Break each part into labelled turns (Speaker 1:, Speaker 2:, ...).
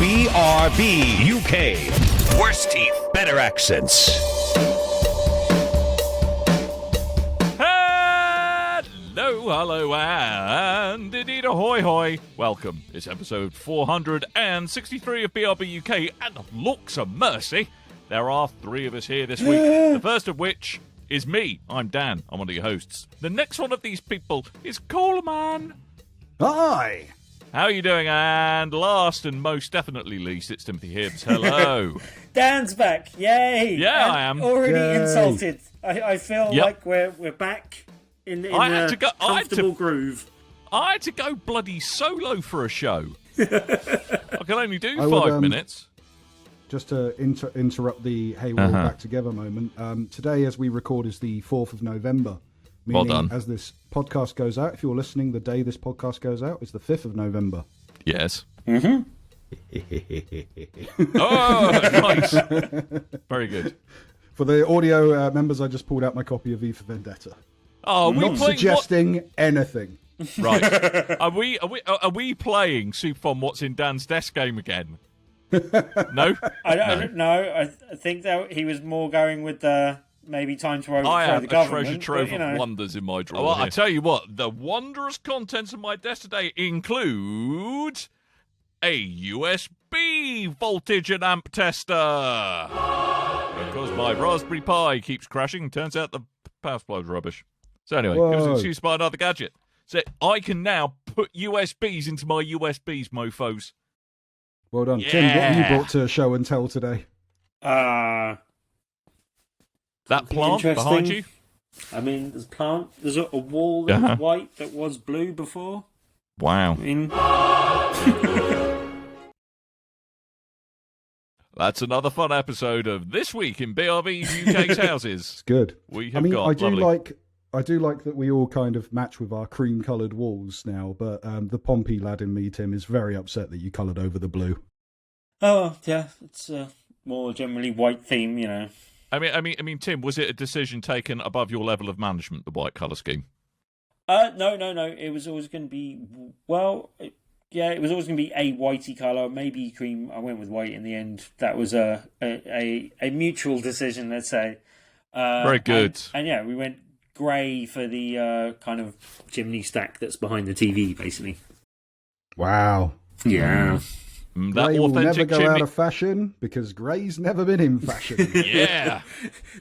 Speaker 1: BRB UK. Worse teeth, better accents.
Speaker 2: Hello, and indeed ahoy hoy. Welcome. It's episode 463 of BRB UK, and looks a mercy, there are three of us here this week. The first of which is me. I'm Dan. I'm one of your hosts. The next one of these people is Coleman.
Speaker 3: Hi.
Speaker 2: How are you doing? And last and most definitely least, it's Timothy Hibbs. Hello.
Speaker 4: Dan's back. Yay.
Speaker 2: Yeah, I am.
Speaker 4: Already
Speaker 3: Yay.
Speaker 4: insulted. I feel like we're back in a comfortable groove.
Speaker 2: I had to go bloody solo for a show. I can only do
Speaker 3: I
Speaker 2: 5
Speaker 3: would,
Speaker 2: minutes.
Speaker 3: Just to interrupt the hey, we're all back together moment. Today, as we record, is the 4th of November. Meaning,
Speaker 2: Well done.
Speaker 3: as this podcast goes out, if you're listening, the day this podcast goes out is the 5th of November.
Speaker 2: Yes.
Speaker 4: Mm-hmm.
Speaker 2: Oh, nice. Very good.
Speaker 3: For the audio members, I just pulled out my copy of V for Vendetta.
Speaker 2: Oh,
Speaker 3: Not suggesting anything.
Speaker 2: Right. Are we playing Superfon What's in Dan's Desk game again? No?
Speaker 4: I don't know. I think that he was more going with the maybe time to overthrow
Speaker 2: I have
Speaker 4: the
Speaker 2: a
Speaker 4: government.
Speaker 2: treasure trove of wonders in my drawer. Well, I tell you what, the wondrous contents of my desk today include a USB voltage and amp tester. Because my Raspberry Pi keeps crashing, turns out the power supply is rubbish. So anyway, it was excused by another gadget. So I can now put USBs into my USBs, mofos.
Speaker 3: Well done.
Speaker 2: Yeah.
Speaker 3: Tim, what have you brought to show and tell today?
Speaker 2: That plant behind you?
Speaker 4: I mean, there's a plant. There's a wall that was white that was blue before.
Speaker 2: Wow.
Speaker 4: I mean,
Speaker 2: That's another fun episode of This Week in BRB's UK's Houses.
Speaker 3: It's good.
Speaker 2: We have got
Speaker 3: I do like that we all kind of match with our cream-coloured walls now, but the Pompey lad in me, Tim, is very upset that you coloured over the blue.
Speaker 4: oh yeah, it's a more generally white theme, you know.
Speaker 2: I mean, Tim, was it a decision taken above your level of management, the white colour scheme?
Speaker 4: No. It was always going to be it was always going to be a whitey colour, maybe cream. I went with white in the end. That was a mutual decision, let's say.
Speaker 2: Very good.
Speaker 4: And yeah, we went grey for the kind of chimney stack that's behind the TV, basically.
Speaker 3: Wow.
Speaker 4: Yeah.
Speaker 2: That
Speaker 3: Grey will never
Speaker 2: authentic
Speaker 3: go
Speaker 2: chimney.
Speaker 3: out of fashion because grey's never been in fashion.
Speaker 2: Yeah.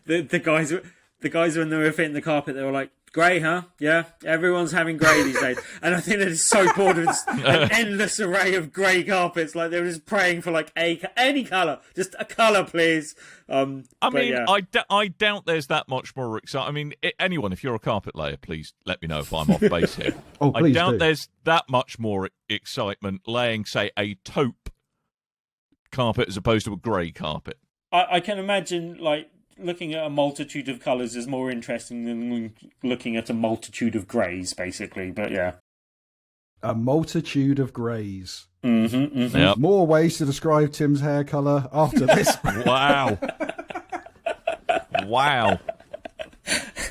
Speaker 4: The guys when they were fitting the carpet, they were like, grey, huh? Yeah, everyone's having grey these days. And I think they're just so bored of an endless array of grey carpets. Like, they were just praying for, like, any colour. Just a colour, please.
Speaker 2: I doubt there's that much more excitement. I mean, anyone, if you're a carpet layer, please let me know if I'm off base here.
Speaker 3: Oh,
Speaker 2: I
Speaker 3: please
Speaker 2: doubt
Speaker 3: do.
Speaker 2: there's that much more excitement laying, say, a taupe carpet as opposed to a grey carpet.
Speaker 4: I can imagine, like, looking at a multitude of colours is more interesting than looking at a multitude of greys, basically. But yeah.
Speaker 3: A multitude of greys.
Speaker 4: Mm-hmm.
Speaker 2: Yep.
Speaker 3: More ways to describe Tim's hair colour after this.
Speaker 2: Wow. Wow.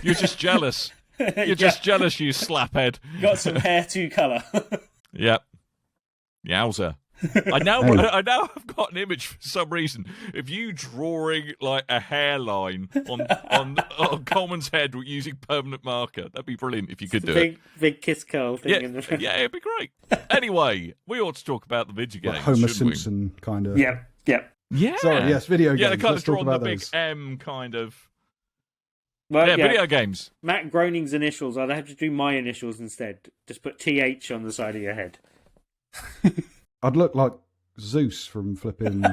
Speaker 2: You're just jealous. You're just jealous, you slaphead.
Speaker 4: Got some hair to colour.
Speaker 2: Yep. Yowza. I now have got an image for some reason of you drawing like a hairline on Coleman's head using permanent marker. That'd be brilliant if you could do it.
Speaker 4: Big kiss curl thing in the front.
Speaker 2: Yeah, it'd be great. Anyway, we ought to talk about the video games.
Speaker 3: Like Homer
Speaker 2: shouldn't
Speaker 3: Simpson kind of.
Speaker 4: Yep.
Speaker 2: Yeah.
Speaker 3: Sorry, yes, video games.
Speaker 2: Yeah, they kind
Speaker 3: Let's
Speaker 2: of
Speaker 3: talk
Speaker 2: drawn the
Speaker 3: about
Speaker 2: big
Speaker 3: those.
Speaker 2: M kind of.
Speaker 4: Well,
Speaker 2: Yeah, video games.
Speaker 4: Matt Groening's initials. I'd have to do my initials instead. Just put TH on the side of your head.
Speaker 3: I'd look like Zeus from flipping.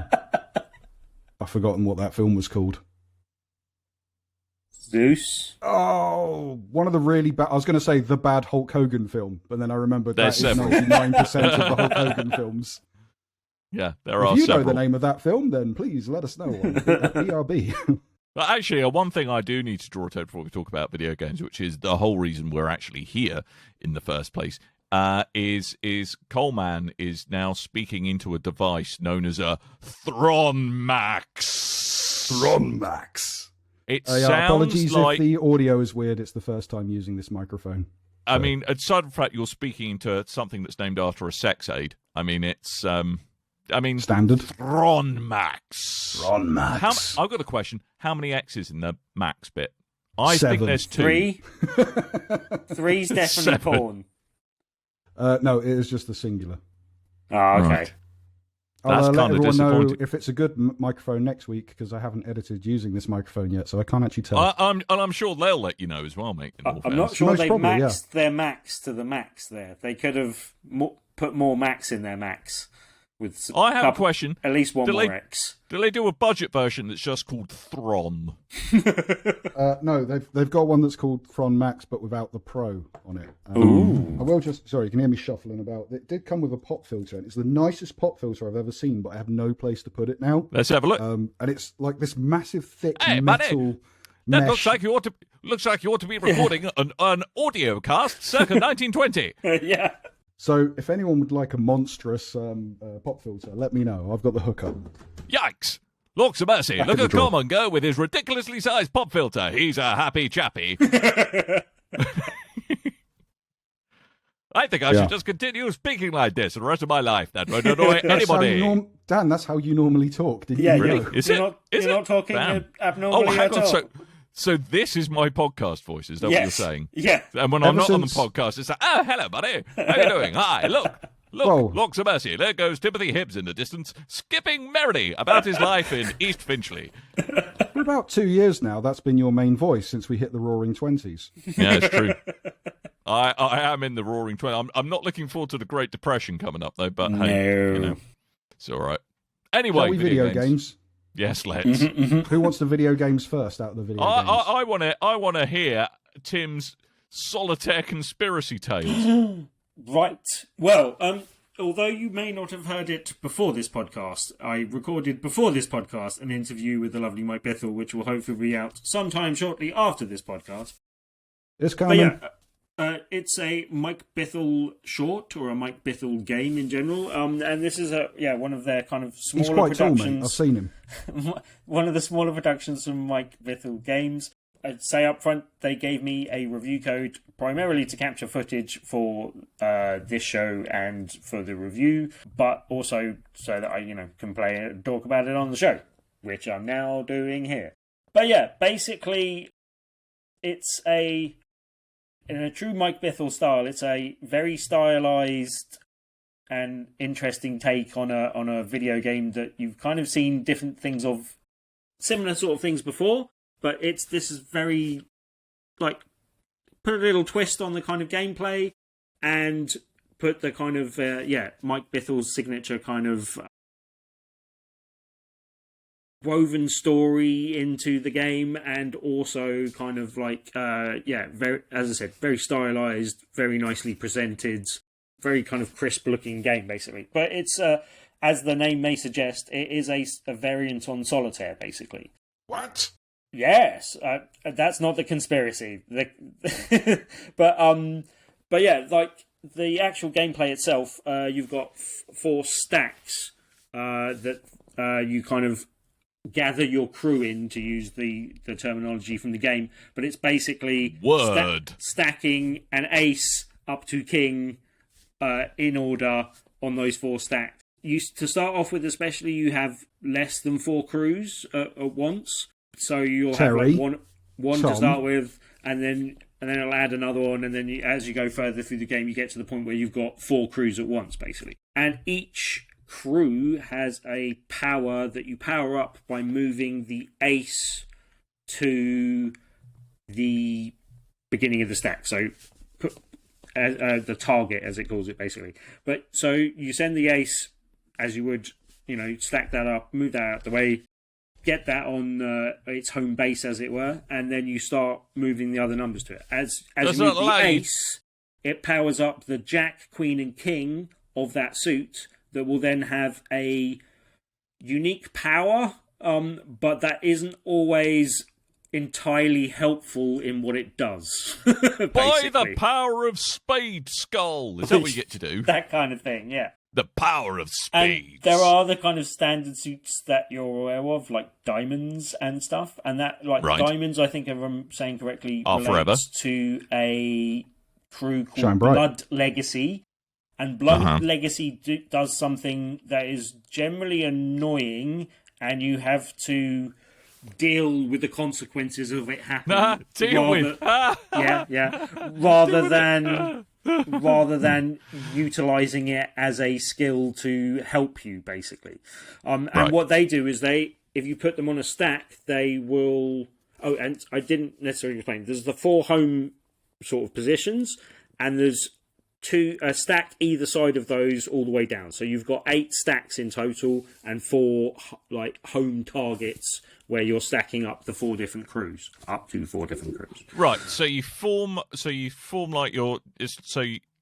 Speaker 3: I've forgotten what that film was called.
Speaker 4: Zeus.
Speaker 3: Oh, one of the really bad. I was going to say the bad Hulk Hogan film, but then I remembered that
Speaker 2: There's
Speaker 3: is
Speaker 2: several.
Speaker 3: 99% of the Hulk Hogan films.
Speaker 2: Yeah, there
Speaker 3: If
Speaker 2: are
Speaker 3: you
Speaker 2: several.
Speaker 3: know the name of that film, then please let us know on BRB.
Speaker 2: But actually, one thing I do need to draw attention before we talk about video games, which is the whole reason we're actually here in the first place, is Coleman is now speaking into a device known as a Thron Max.
Speaker 3: Thron Max.
Speaker 2: It
Speaker 3: Yeah,
Speaker 2: sounds
Speaker 3: apologies
Speaker 2: like.
Speaker 3: if the audio is weird. It's the first time using this microphone.
Speaker 2: I mean, aside from the fact you're speaking into something that's named after a sex aid, I mean, it's I mean,
Speaker 3: standard.
Speaker 2: Thron Max.
Speaker 3: Thron Max.
Speaker 2: I've got a question. How many X's in the Max bit? I
Speaker 3: 7.
Speaker 2: think there's 2.
Speaker 4: 3. 3's definitely
Speaker 2: 7.
Speaker 4: porn.
Speaker 3: No, it is just the singular.
Speaker 4: Oh, okay.
Speaker 2: Right.
Speaker 3: I'll
Speaker 2: That's
Speaker 3: let
Speaker 2: kind of
Speaker 3: everyone know
Speaker 2: disappointing.
Speaker 3: if it's a good microphone next week, because I haven't edited using this microphone yet, so I can't actually tell.
Speaker 2: I'm sure they'll let you know as well, mate.
Speaker 4: I'm not sure
Speaker 3: Most
Speaker 4: they've
Speaker 3: probably,
Speaker 4: maxed their Max to the max there. They could have put more Max in their Max. With
Speaker 2: I have a question.
Speaker 4: At least one more X.
Speaker 2: Do they do a budget version that's just called Thron?
Speaker 3: No, they've got one that's called Thron Max, but without the Pro on it.
Speaker 4: Ooh.
Speaker 3: I will just, sorry, you can hear me shuffling about. It did come with a pop filter, and it's the nicest pop filter I've ever seen, but I have no place to put it now.
Speaker 2: Let's have a look.
Speaker 3: And it's like this massive, thick
Speaker 2: Hey,
Speaker 3: metal
Speaker 2: that
Speaker 3: mesh.
Speaker 2: looks like you ought to be recording an audio cast circa 1920.
Speaker 4: Yeah.
Speaker 3: So if anyone would like a monstrous pop filter, let me know. I've got the hookup.
Speaker 2: Yikes! Looks a mercy.
Speaker 3: Back
Speaker 2: Look
Speaker 3: in the
Speaker 2: at
Speaker 3: drawer.
Speaker 2: Coleman go with his ridiculously sized pop filter. He's a happy chappy. I think I should just continue speaking like this the rest of my life. That won't annoy anybody.
Speaker 3: Dan, that's how you normally talk. Did
Speaker 4: Yeah,
Speaker 3: you
Speaker 2: Really?
Speaker 3: know?
Speaker 2: Is
Speaker 4: you're
Speaker 2: it?
Speaker 4: not,
Speaker 2: Is
Speaker 4: you're
Speaker 2: it?
Speaker 4: not talking
Speaker 2: Damn.
Speaker 4: abnormally
Speaker 2: Oh, hang
Speaker 4: at
Speaker 2: on.
Speaker 4: all.
Speaker 2: So this is my podcast voice. Is that what you're saying?
Speaker 4: Yeah.
Speaker 2: And when I'm
Speaker 3: Ever
Speaker 2: not on the
Speaker 3: since-
Speaker 2: podcast, it's like, oh, hello, buddy. How you doing? Hi, look.
Speaker 3: Whoa.
Speaker 2: Looks a mercy. There goes Timothy Hibbs in the distance, skipping merrily about his life in East Finchley.
Speaker 3: For about 2 years now, that's been your main voice since we hit the Roaring Twenties.
Speaker 2: Yeah, it's true. I am in the Roaring 20. I'm not looking forward to the Great Depression coming up, though, but hey, you know, it's all right. Anyway,
Speaker 3: Shall we video games?
Speaker 2: Yes, let's.
Speaker 3: Who wants the video games first out of the video games?
Speaker 2: I want to hear Tim's Solitaire Conspiracy tales.
Speaker 4: Right. Well, although you may not have heard it before this podcast, I recorded before this podcast an interview with the lovely Mike Bithell, which will hopefully be out sometime shortly after this podcast.
Speaker 3: It's
Speaker 4: But
Speaker 3: coming.
Speaker 4: yeah, it's a Mike Bithell short or a Mike Bithell game in general, and this is one of their kind of smaller
Speaker 3: He's quite tall,
Speaker 4: productions.
Speaker 3: mate. I've seen him.
Speaker 4: One of the smaller productions from Mike Bithell games. I'd say up front, they gave me a review code primarily to capture footage for this show and for the review, but also so that I, can play it and talk about it on the show, which I'm now doing here. But yeah, basically, it's in a true Mike Bithell style, it's a very stylized and interesting take on a video game that you've kind of seen different things of, similar sort of things before. But this is very, put a little twist on the kind of gameplay and put the kind of, Mike Bithell's signature kind of woven story into the game, and also kind of very, as I said, very stylized, very nicely presented, very kind of crisp looking game, basically. But it's, as the name may suggest, it is a variant on Solitaire, basically.
Speaker 3: What?
Speaker 4: Yes, that's not the conspiracy. But yeah, like the actual gameplay itself, you've got 4 stacks that you kind of gather your crew in, to use the terminology from the game. But it's basically stacking an ace up to king in order on those 4 stacks. To start off with, especially, you have less than 4 crews at once. So you'll
Speaker 3: Terry,
Speaker 4: have one
Speaker 3: Tom.
Speaker 4: to start with, and then it'll add another one, and then as you go further through the game, you get to the point where you've got 4 crews at once, basically. And each crew has a power that you power up by moving the ace to the beginning of the stack. So the target, as it calls it, basically. But so you send the ace as you would, stack that up, move that out of the way, get that on its home base, as it were, and then you start moving the other numbers to it. As you move the ace, it powers up the jack, queen, and king of that suit that will then have a unique power, but that isn't always entirely helpful in what it does.
Speaker 2: By the power of Spade Skull. Is that what you get to do?
Speaker 4: That kind of thing, yeah.
Speaker 2: The power of spades.
Speaker 4: And there are the kind of standard suits that you're aware of, like diamonds and stuff. And that, diamonds, I think, if I'm saying correctly,
Speaker 2: Are forever.
Speaker 4: to a crew called
Speaker 3: Shine bright.
Speaker 4: Blood Legacy. And Blood Legacy does something that is generally annoying, and you have to deal with the consequences of it happening. Rather than utilizing it as a skill to help you, basically. And what they do is if you put them on a stack, they will. Oh, and I didn't necessarily explain. There's the 4 home sort of positions, and there's a stack either side of those all the way down. So you've got 8 stacks in total and 4 like home targets where you're stacking up the 4 different crews, up to 4 different crews.
Speaker 2: Right. So you form like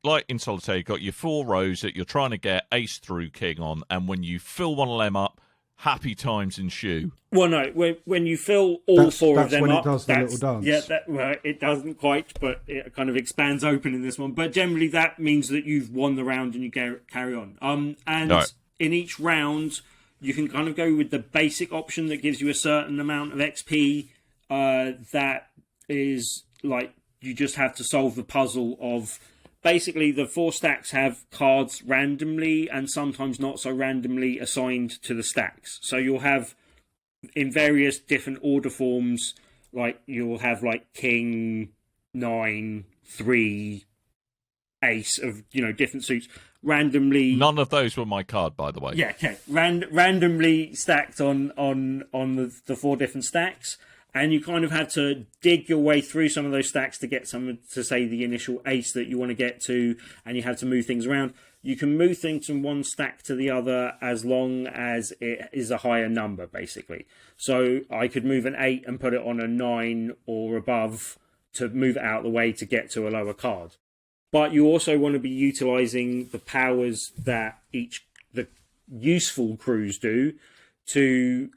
Speaker 2: like in Solitaire, you've got your 4 rows that you're trying to get ace through king on, and when you fill one of them up, happy times ensue.
Speaker 4: Well, no, when you fill all 4 of them up,
Speaker 3: that's when it does the little dance.
Speaker 4: Yeah, it doesn't quite, but it kind of expands open in this one. But generally, that means that you've won the round and you carry on. In each round, you can kind of go with the basic option that gives you a certain amount of XP. That is like you just have to solve the puzzle of. Basically, the 4 stacks have cards randomly and sometimes not so randomly assigned to the stacks. So you'll have, in various different order forms, like you'll have like king, 9, 3, ace of different suits randomly.
Speaker 2: None of those were my card, by the way.
Speaker 4: Yeah, okay. Randomly stacked on the 4 different stacks. And you kind of had to dig your way through some of those stacks to get some to say the initial ace that you want to get to, and you had to move things around. You can move things from one stack to the other as long as it is a higher number, basically. So I could move an 8 and put it on a 9 or above to move it out of the way to get to a lower card. But you also want to be utilising the powers that the useful crews do to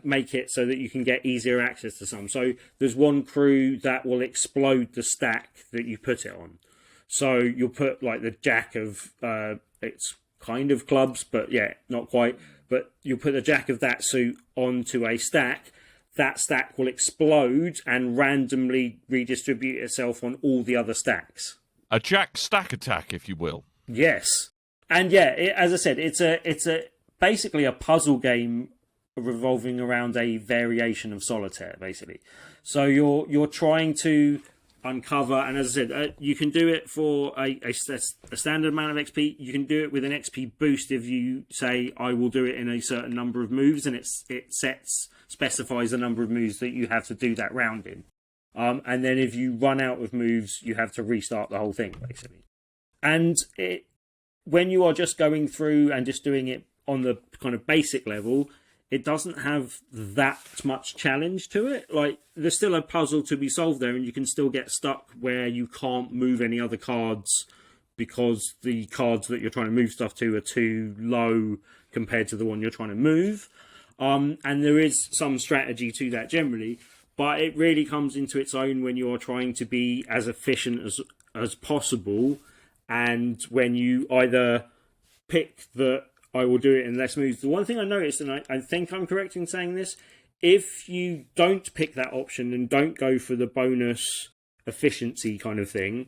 Speaker 4: make it so that you can get easier access to some. So there's one crew that will explode the stack that you put it on. So you'll put like the jack of it's kind of clubs, but yeah, not quite. But you'll put the jack of that suit onto a stack. That stack will explode and randomly redistribute itself on all the other stacks.
Speaker 2: A jack stack attack, if you will.
Speaker 4: Yes, and yeah, as I said, it's a basically a puzzle game revolving around a variation of Solitaire, basically. So you're trying to uncover, and as I said, you can do it for a standard amount of XP. You can do it with an XP boost if you say, I will do it in a certain number of moves, and it specifies the number of moves that you have to do that round in. And then if you run out of moves, you have to restart the whole thing, basically. And when you are just going through and just doing it on the kind of basic level, it doesn't have that much challenge to it. Like, there's still a puzzle to be solved there, and you can still get stuck where you can't move any other cards because the cards that you're trying to move stuff to are too low compared to the one you're trying to move. And there is some strategy to that generally, but it really comes into its own when you're trying to be as efficient as possible, and when you either pick the I will do it in less moves. The one thing I noticed, and I think I'm correct in saying this, if you don't pick that option and don't go for the bonus efficiency kind of thing,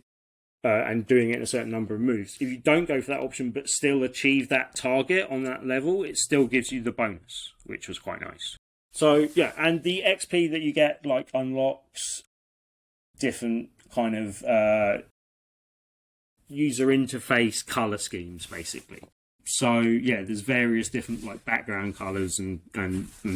Speaker 4: and doing it in a certain number of moves, if you don't go for that option but still achieve that target on that level, it still gives you the bonus, which was quite nice. So, yeah, and the XP that you get, like, unlocks different kind of user interface colour schemes, basically. So yeah, there's various different like background colours and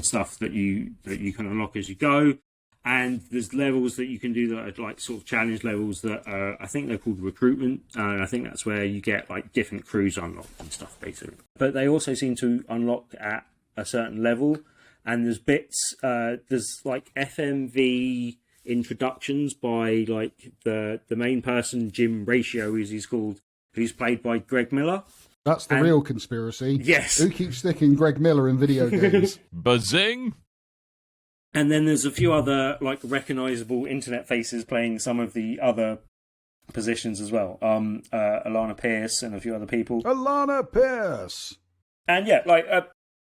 Speaker 4: stuff that you can unlock as you go, and there's levels that you can do that are like sort of challenge levels that are, I think they're called recruitment, and I think that's where you get like different crews unlocked and stuff basically. But they also seem to unlock at a certain level, and there's bits there's like FMV introductions by like the main person, Jim Ratio as he's called, who's played by Greg Miller.
Speaker 3: That's the real conspiracy.
Speaker 4: Yes.
Speaker 3: Who keeps sticking Greg Miller in video games?
Speaker 2: Buzzing.
Speaker 4: And then there's a few other like recognisable internet faces playing some of the other positions as well. Alana Pierce and a few other people.
Speaker 3: Alana Pierce.
Speaker 4: And yeah, like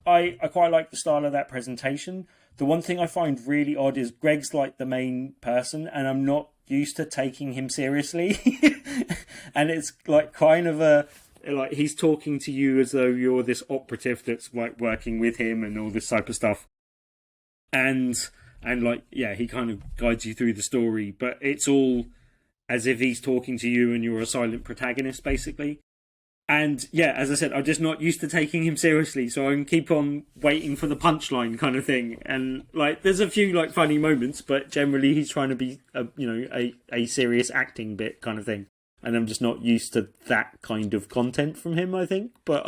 Speaker 4: I quite like the style of that presentation. The one thing I find really odd is Greg's like the main person, and I'm not used to taking him seriously. and it's like kind of like he's talking to you as though you're this operative that's like working with him and all this type of stuff, and like he kind of guides you through the story, but it's all as if he's talking to you and you're a silent protagonist basically. And as I said, I'm just not used to taking him seriously, so I can keep on waiting for the punchline kind of thing. And like, there's a few like funny moments, but generally he's trying to be a serious acting bit kind of thing. And I'm just not used to that kind of content from him, I think. But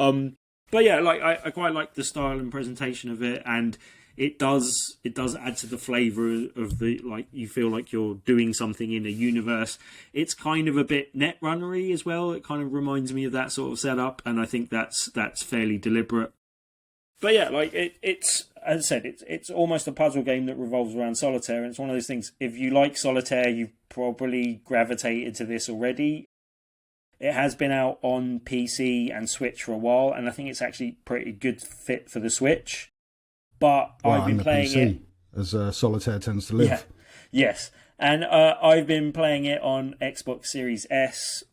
Speaker 4: yeah, like I quite like the style and presentation of it, and it does add to the flavour of the, like, you feel like you're doing something in a universe. It's kind of a bit netrunnery as well. It kind of reminds me of that sort of setup, and I think that's fairly deliberate. But yeah, like it's as I said, it's almost a puzzle game that revolves around solitaire, and it's one of those things. If you like solitaire, you've probably gravitated to this already. It has been out on PC and Switch for a while, and I think it's actually pretty good fit for the Switch. But I've been playing
Speaker 3: PC,
Speaker 4: it
Speaker 3: as Solitaire tends to live.
Speaker 4: Yeah. Yes, and I've been playing it on Xbox Series S,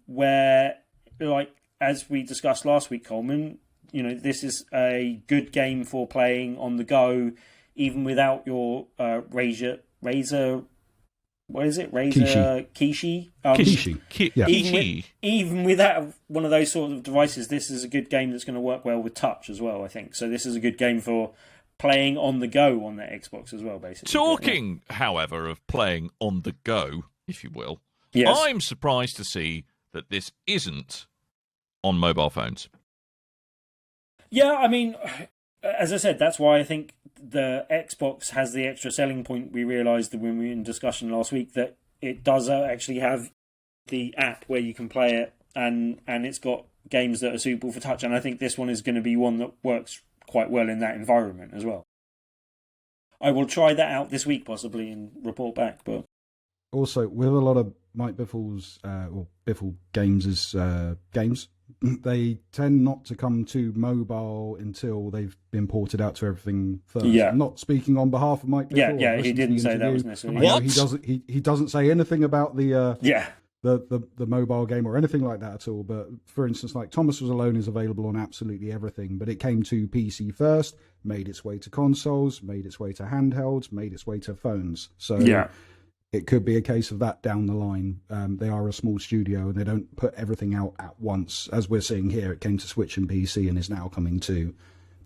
Speaker 4: where, like as we discussed last week, Coleman, this is a good game for playing on the go, even without your Razer. What is it? Razer Kishi.
Speaker 3: Kishi.
Speaker 4: Even without one of those sort of devices, this is a good game that's going to work well with touch as well, I think. So this is a good game for playing on the go on the Xbox as well, basically.
Speaker 2: Talking, however, of playing on the go, if you will,
Speaker 4: yes.
Speaker 2: I'm surprised to see that this isn't on mobile phones.
Speaker 4: Yeah, I mean, as I said, that's why I think the Xbox has the extra selling point. We realised that when we were in discussion last week that it does actually have the app where you can play it, and it's got games that are suitable for touch, and I think this one is going to be one that works quite well in that environment as well. I will try that out this week possibly and report back. But
Speaker 3: also, with a lot of Mike Biffle's or Biffle Games' games, they tend not to come to mobile until they've been ported out to everything first.
Speaker 4: Yeah.
Speaker 3: I'm not speaking on behalf of Mike Biffle.
Speaker 4: Yeah, he didn't say that was necessarily.
Speaker 2: What?
Speaker 3: He doesn't say anything about the mobile game or anything like that at all. But for instance, like Thomas Was Alone is available on absolutely everything, but it came to PC first, made its way to consoles, made its way to handhelds, made its way to phones. So it could be a case of that down the line. They are a small studio and they don't put everything out at once. As we're seeing here, it came to Switch and PC and is now coming to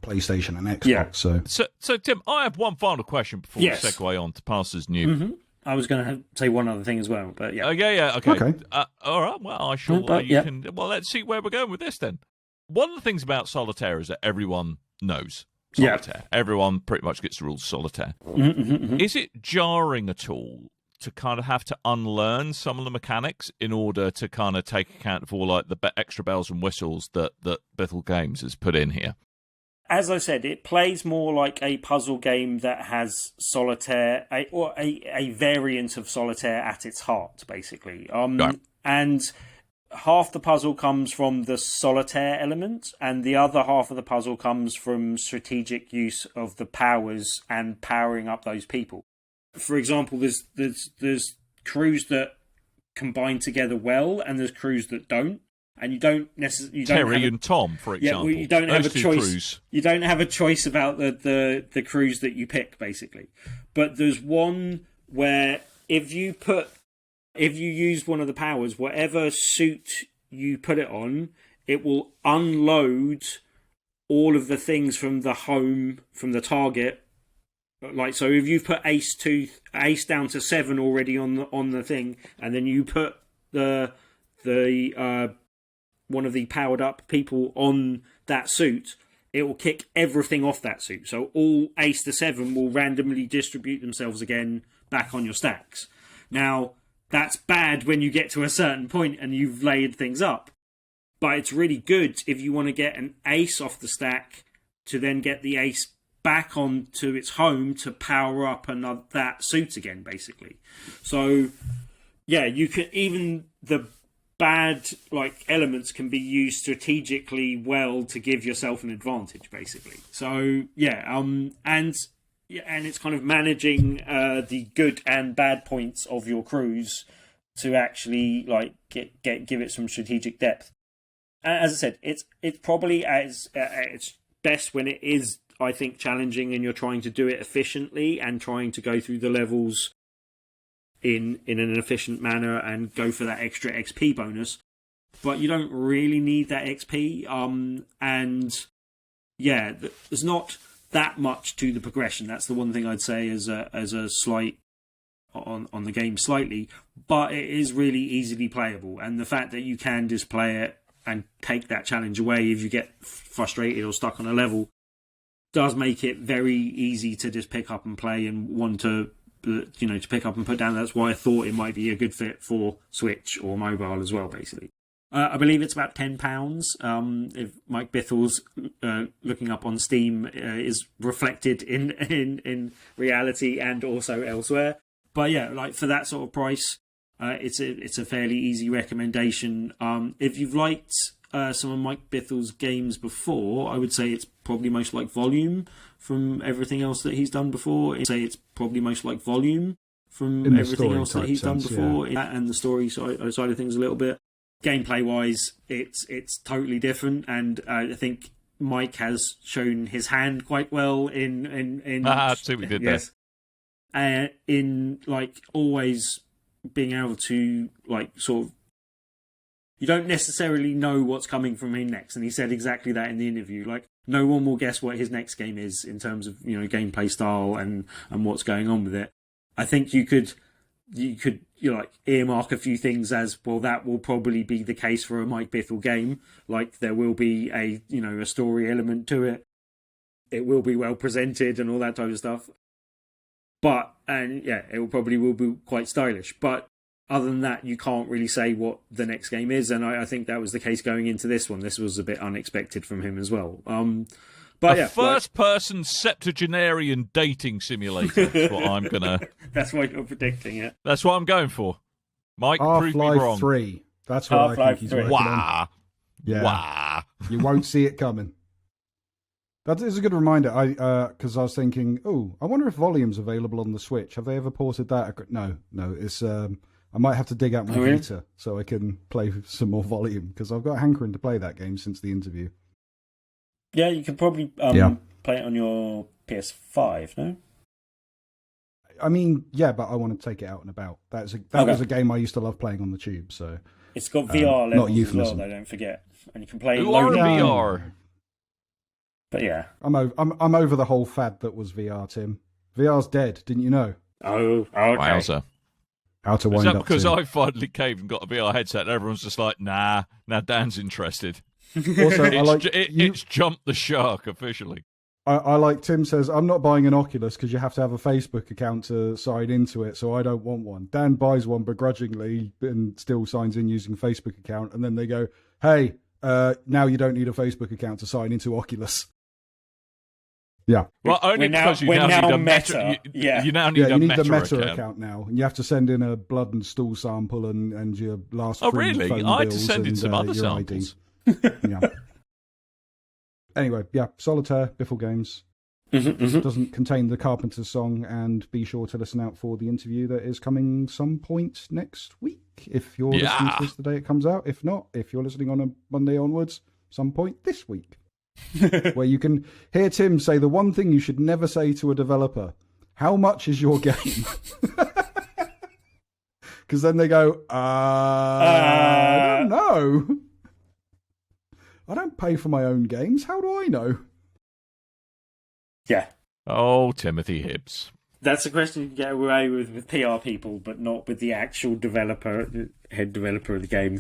Speaker 3: PlayStation and Xbox.
Speaker 4: Yeah.
Speaker 2: So Tim, I have one final question before we segue on to Pastor's New.
Speaker 4: Mm-hmm. I was going to say one other thing as well, but yeah.
Speaker 2: Okay. All right, well, I shall. Well, let's see where we're going with this then. One of the things about Solitaire is that everyone knows Solitaire. Everyone pretty much gets the rules of Solitaire.
Speaker 4: Mm-hmm.
Speaker 2: Is it jarring at all to kind of have to unlearn some of the mechanics in order to kind of take account of all like the extra bells and whistles that Biffle Games has put in here?
Speaker 4: As I said, it plays more like a puzzle game that has solitaire, a variant of solitaire at its heart, basically.
Speaker 2: Right.
Speaker 4: And half the puzzle comes from the solitaire element, and the other half of the puzzle comes from strategic use of the powers and powering up those people. For example, there's crews that combine together well, and there's crews that don't. And you don't necessarily
Speaker 2: Terry and Tom, for example.
Speaker 4: Yeah, you don't have a choice.
Speaker 2: Crews.
Speaker 4: You don't have a choice about the crews that you pick, basically. But there's one where if you use one of the powers, whatever suit you put it on, it will unload all of the things from the home, from the target. Like, so if you've put ace down to 7 already on the thing, and then you put the one of the powered up people on that suit, it will kick everything off that suit. So all ace to 7 will randomly distribute themselves again back on your stacks. Now, that's bad when you get to a certain point and you've layered things up. But it's really good if you want to get an ace off the stack to then get the ace back onto its home to power up that suit again, basically. So, yeah, you can, even the bad elements can be used strategically well to give yourself an advantage, basically. So and it's kind of managing the good and bad points of your crews to actually like give it some strategic depth. As I said, it's probably at its best when it is, I think, challenging and you're trying to do it efficiently and trying to go through the levels in an efficient manner and go for that extra XP bonus. But you don't really need that XP. And yeah, there's not that much to the progression. That's the one thing I'd say as a slight on the game slightly, but it is really easily playable. And the fact that you can just play it and take that challenge away if you get frustrated or stuck on a level does make it very easy to just pick up and play and want to pick up and put down. That's why I thought it might be a good fit for Switch or mobile as well, basically. I believe it's about £10. If Mike Bithel's looking up on Steam is reflected in reality and also elsewhere. But yeah, like for that sort of price, it's a fairly easy recommendation. If you've liked some of Mike Bithel's games before, I would say it's probably most like Volume from everything else that he's done before. And the story side of things a little bit. Gameplay wise, it's totally different, and I think Mike has shown his hand quite well in
Speaker 2: see what we did there.
Speaker 4: In like always being able to like sort of, you don't necessarily know what's coming from him next, and he said exactly that in the interview. Like no one will guess what his next game is in terms of gameplay style and what's going on with it. I think you could like earmark a few things as well. That will probably be the case for a Mike Bithell game. Like there will be a story element to it. It will be well presented and all that type of stuff. It will be quite stylish. But other than that, you can't really say what the next game is. And I think that was the case going into this one. This was a bit unexpected from him as well.
Speaker 2: First-person septuagenarian dating simulator. That's what I'm gonna.
Speaker 4: That's what you're predicting it.
Speaker 2: That's what I'm going for. Mike, prove me wrong.
Speaker 3: Half-Life 3. That's what I think he's working
Speaker 2: on.
Speaker 3: Yeah.
Speaker 2: Wow.
Speaker 3: You won't see it coming. That is a good reminder. Because I was thinking, I wonder if Volume's available on the Switch. Have they ever ported that? No. It's I might have to dig out my Vita so I can play some more Volume, because I've got a hankering to play that game since the interview.
Speaker 4: Yeah, you could probably play it on your PS5, no?
Speaker 3: I mean, yeah, but I want to take it out and about. That was a game I used to love playing on the tube. So
Speaker 4: it's got VR levels as well, though, don't forget. And you can play
Speaker 2: VR.
Speaker 4: But yeah,
Speaker 3: I'm over the whole fad that was VR, Tim. VR's dead, didn't you know?
Speaker 4: Oh, okay.
Speaker 2: Wowza.
Speaker 3: How to wind
Speaker 2: up? Is that
Speaker 3: up,
Speaker 2: because I finally caved and got a VR headset and everyone's just like, nah, now Dan's interested.
Speaker 3: Also,
Speaker 2: it's jumped the shark officially.
Speaker 3: I like Tim says, I'm not buying an Oculus because you have to have a Facebook account to sign into it, so I don't want one. Dan buys one begrudgingly and still signs in using a Facebook account, and then they go, hey, now you don't need a Facebook account to sign into Oculus. Yeah.
Speaker 2: Well, only because you now need a Meta. You now need a Meta
Speaker 3: account now, and you have to send in a blood and stool sample and your last.
Speaker 2: Oh, really? I had to send in some other samples.
Speaker 3: Yeah. Anyway, yeah, Solitaire, Biffle Games. Doesn't contain the Carpenter's song, and be sure to listen out for the interview that is coming some point next week. If you're listening to this the day it comes out. If not, if you're listening on a Monday onwards, some point this week. Where you can hear Tim say the one thing you should never say to a developer: how much is your game? Because then they go, I don't know. I don't pay for my own games. How do I know?
Speaker 4: Yeah.
Speaker 2: Oh, Timothy Hibbs.
Speaker 4: That's a question you can get away with PR people, but not with the actual head developer of the game.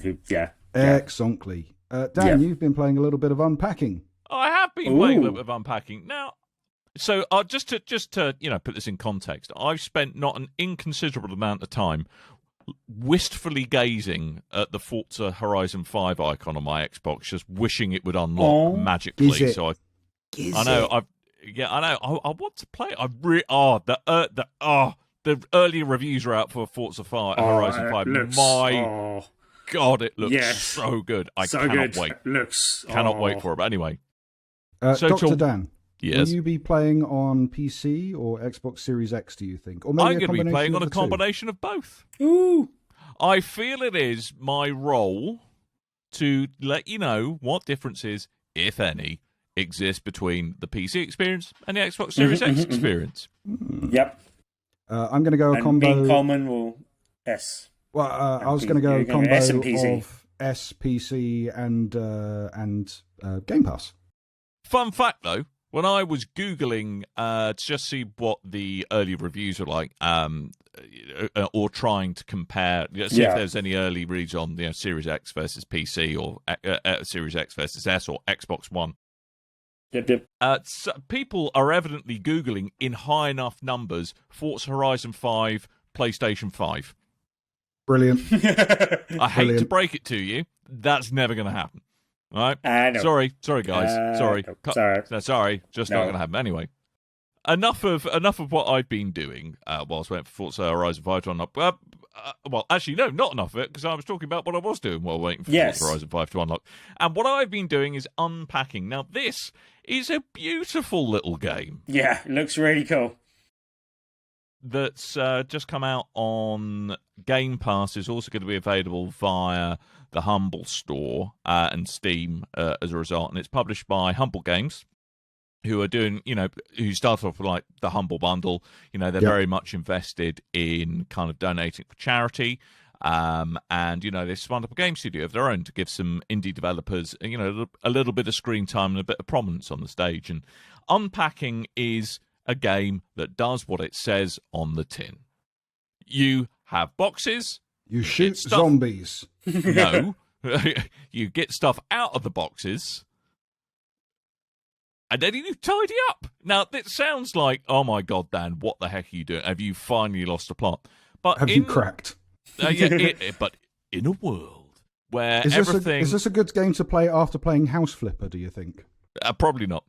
Speaker 3: Excellently. Dan, you've been playing a little bit of Unpacking.
Speaker 2: I have been playing a little bit of Unpacking. Now, so just to put this in context, I've spent not an inconsiderable amount of time wistfully gazing at the Forza Horizon 5 icon on my Xbox, just wishing it would unlock magically. I know. I want to play. The early reviews are out for Forza Horizon 5. God, it looks so good. I cannot wait. Cannot wait for it. But anyway,
Speaker 3: Dr. Dan.
Speaker 2: Yes.
Speaker 3: Will you be playing on PC or Xbox Series X, do you think? Or maybe
Speaker 2: I'm going to be playing on a combination of both.
Speaker 4: Ooh.
Speaker 2: I feel it is my role to let you know what differences, if any, exist between the PC experience and the Xbox Series X experience.
Speaker 4: Yep.
Speaker 3: I'm going to go a combo.
Speaker 4: Being Coleman will S.
Speaker 3: Well, I was going to go a combo of S, PC, and Game Pass.
Speaker 2: Fun fact, though, when I was Googling to just see what the early reviews were like, or trying to compare, see if there's any early reads on Series X versus PC, or Series X versus S, or Xbox One.
Speaker 4: Yep.
Speaker 2: So people are evidently Googling in high enough numbers Forza Horizon 5, PlayStation 5.
Speaker 3: Brilliant.
Speaker 2: I hate to break it to you, that's never going to happen. All right?
Speaker 4: No.
Speaker 2: Sorry, guys. Sorry.
Speaker 4: Sorry.
Speaker 2: Just not going to happen. Anyway, enough of what I've been doing whilst waiting for Forza Horizon 5 to unlock. Well, actually, no, not enough of it, because I was talking about what I was doing while waiting for Forza Horizon 5 to unlock. And what I've been doing is Unpacking. Now, this is a beautiful little game.
Speaker 4: Yeah, it looks really cool.
Speaker 2: That's just come out on Game Pass. Is also going to be available via the Humble Store and Steam as a result. And it's published by Humble Games, who are doing, who started off with like the Humble Bundle. They're very much invested in kind of donating for charity. And, they spun up a game studio of their own to give some indie developers, a little bit of screen time and a bit of prominence on the stage. And Unpacking is a game that does what it says on the tin. You have boxes.
Speaker 3: You shoot zombies.
Speaker 2: No. You get stuff out of the boxes. And then you tidy up. Now, it sounds like, oh my God, Dan, what the heck are you doing? Have you finally lost the plot? But
Speaker 3: have you cracked?
Speaker 2: But in a world where everything...
Speaker 3: Is this a good game to play after playing House Flipper, do you think?
Speaker 2: Probably not.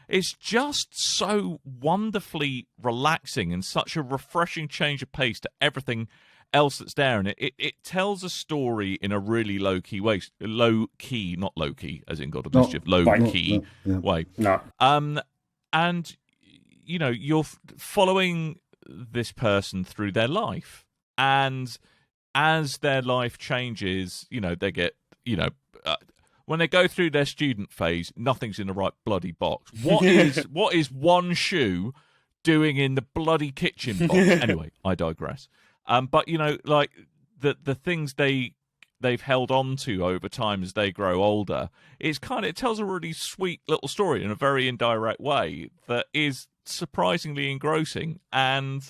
Speaker 2: It's just so wonderfully relaxing and such a refreshing change of pace to everything else that's there. And it tells a story in a really low-key way. Low-key, not low-key, as in God of Mischief. Low-key way.
Speaker 4: No.
Speaker 2: And, you're following this person through their life. And as their life changes, they get, when they go through their student phase, nothing's in the right bloody box. What is one shoe doing in the bloody kitchen box? Anyway, I digress. But like the things they've held on to over time as they grow older, it tells a really sweet little story in a very indirect way that is surprisingly engrossing. And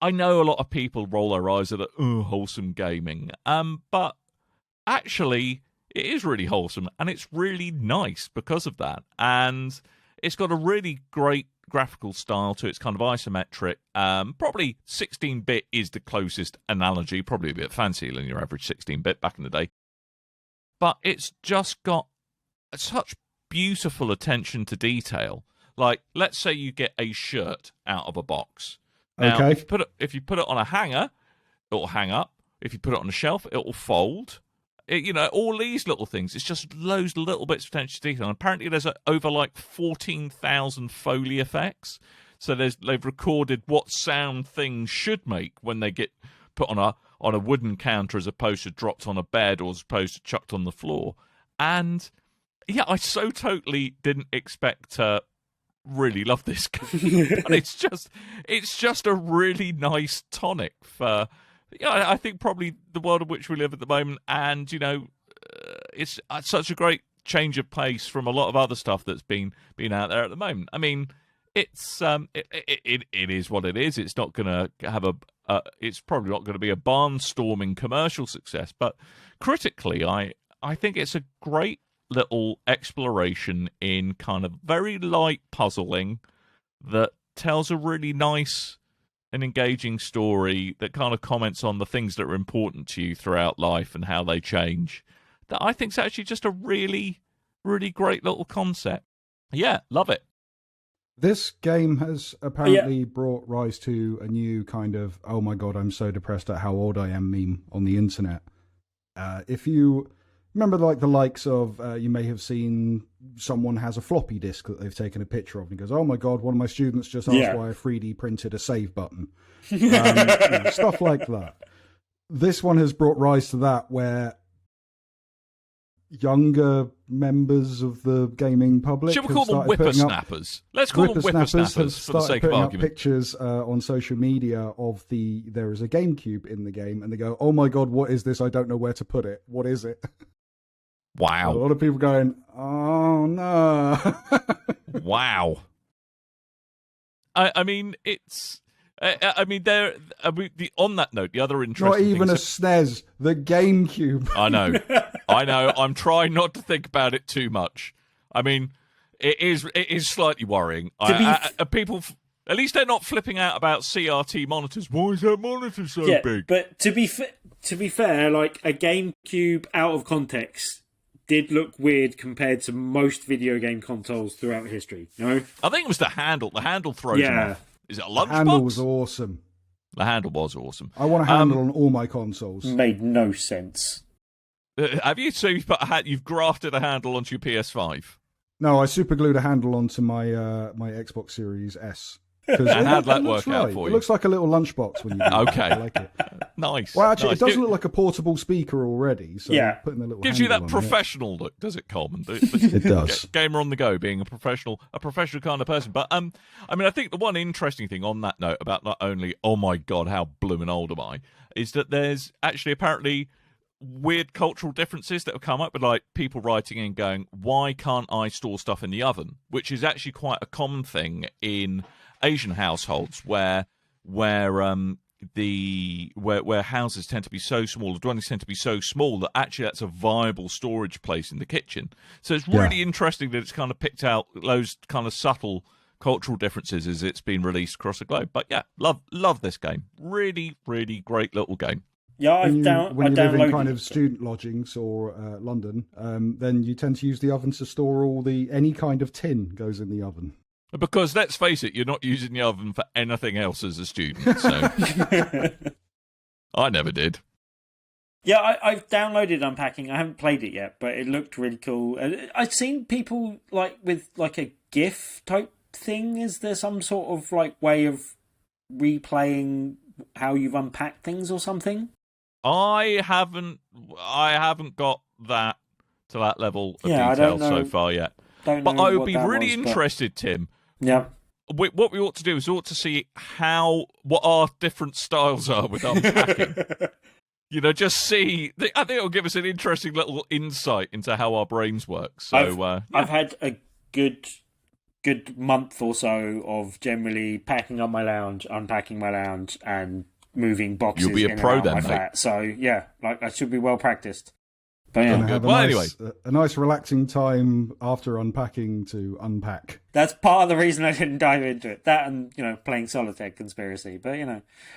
Speaker 2: I know a lot of people roll their eyes at wholesome gaming, but actually, it is really wholesome, and it's really nice because of that. And it's got a really great graphical style to it. It's kind of isometric. Probably 16-bit is the closest analogy, probably a bit fancier than your average 16-bit back in the day. But it's just got such beautiful attention to detail. Like, let's say you get a shirt out of a box. Now, if you put it on a hanger, it'll hang up. If you put it on a shelf, it'll fold. All these little things. It's just loads of little bits of attention to detail. And apparently there's over like 14,000 Foley effects. So they've recorded what sound things should make when they get put on a wooden counter as opposed to dropped on a bed or as opposed to chucked on the floor. And yeah, I so totally didn't expect to really love this game. But it's just a really nice tonic for... I think probably the world in which we live at the moment, and it's such a great change of pace from a lot of other stuff that's been out there at the moment. I mean, it's it is what it is. It's not going to have it's probably not going to be a barnstorming commercial success, but critically, I think it's a great little exploration in kind of very light puzzling that tells a really nice an engaging story that kind of comments on the things that are important to you throughout life and how they change. That I think is actually just a really, really great little concept. Yeah, love it.
Speaker 3: This game has apparently brought rise to a new kind of, oh my God, I'm so depressed at how old I am meme on the internet. If you remember like the likes of, you may have seen someone has a floppy disk that they've taken a picture of and goes, oh my God, one of my students just asked why I 3D printed a save button. Stuff like that. This one has brought rise to that, where younger members of the gaming public.
Speaker 2: Should we call them whippersnappers? Let's call them whippersnappers for the sake of argument.
Speaker 3: Pictures on social media of there is a GameCube in the game, and they go, "Oh my God, what is this? I don't know where to put it. What is it?"
Speaker 2: Wow!
Speaker 3: A lot of people going, "Oh no!"
Speaker 2: Wow. I mean, it's. On that note, the other interesting.
Speaker 3: Not even a SNES, the GameCube.
Speaker 2: I know. I'm trying not to think about it too much. I mean, it is slightly worrying. People, at least they're not flipping out about CRT monitors. Why is that monitor so big?
Speaker 4: But to be fair, like a GameCube out of context did look weird compared to most video game consoles throughout history. No,
Speaker 2: I think it was the handle. The handle throws them off. Is it a lunchbox?
Speaker 3: The handle was awesome.
Speaker 2: The handle was awesome.
Speaker 3: I want a handle on all my consoles.
Speaker 4: Made no sense.
Speaker 2: Have you? So you've grafted a handle onto your PS5?
Speaker 3: No, I superglued a handle onto my my Xbox Series S.
Speaker 2: And how'd that work out for you?
Speaker 3: It looks like a little lunchbox when you do it.
Speaker 2: Okay.
Speaker 3: I like it.
Speaker 2: Nice.
Speaker 3: Well, actually, it doesn't look like a portable speaker already. So putting a little
Speaker 2: gives you that
Speaker 3: handle
Speaker 2: professional look, does it, Coleman?
Speaker 3: It does.
Speaker 2: Gamer on the go, being a professional kind of person. But I mean, I think the one interesting thing on that note about not only, oh my God, how blooming old am I, is that there's actually apparently weird cultural differences that have come up with, like people writing in going, why can't I store stuff in the oven? Which is actually quite a common thing in Asian households where houses tend to be so small, the dwellings tend to be so small that actually that's a viable storage place in the kitchen. So it's really interesting that it's kind of picked out those kind of subtle cultural differences as it's been released across the globe. But yeah, love this game. Really, really great little game.
Speaker 4: Yeah,
Speaker 3: when you live in kind of student lodgings or London, then you tend to use the oven to store any kind of tin goes in the oven.
Speaker 2: Because let's face it, you're not using the oven for anything else as a student. So I never did.
Speaker 4: Yeah, I've downloaded Unpacking. I haven't played it yet, but it looked really cool. I've seen people with a GIF type thing. Is there some sort of way of replaying how you've unpacked things or something?
Speaker 2: I haven't got that to that level of detail so far yet. But I would be really interested, Tim.
Speaker 4: Yeah.
Speaker 2: What we ought to do is see what our different styles are with unpacking. Just see. I think it'll give us an interesting little insight into how our brains work. So
Speaker 4: I've had a good month or so of generally packing up my lounge, unpacking my lounge, and moving boxes.
Speaker 2: You'll be a pro then, mate.
Speaker 4: So yeah, I should be well practiced. But yeah.
Speaker 3: Anyway, a nice relaxing time after unpacking to unpack.
Speaker 4: That's part of the reason I didn't dive into it. That and playing Solitaire Conspiracy. But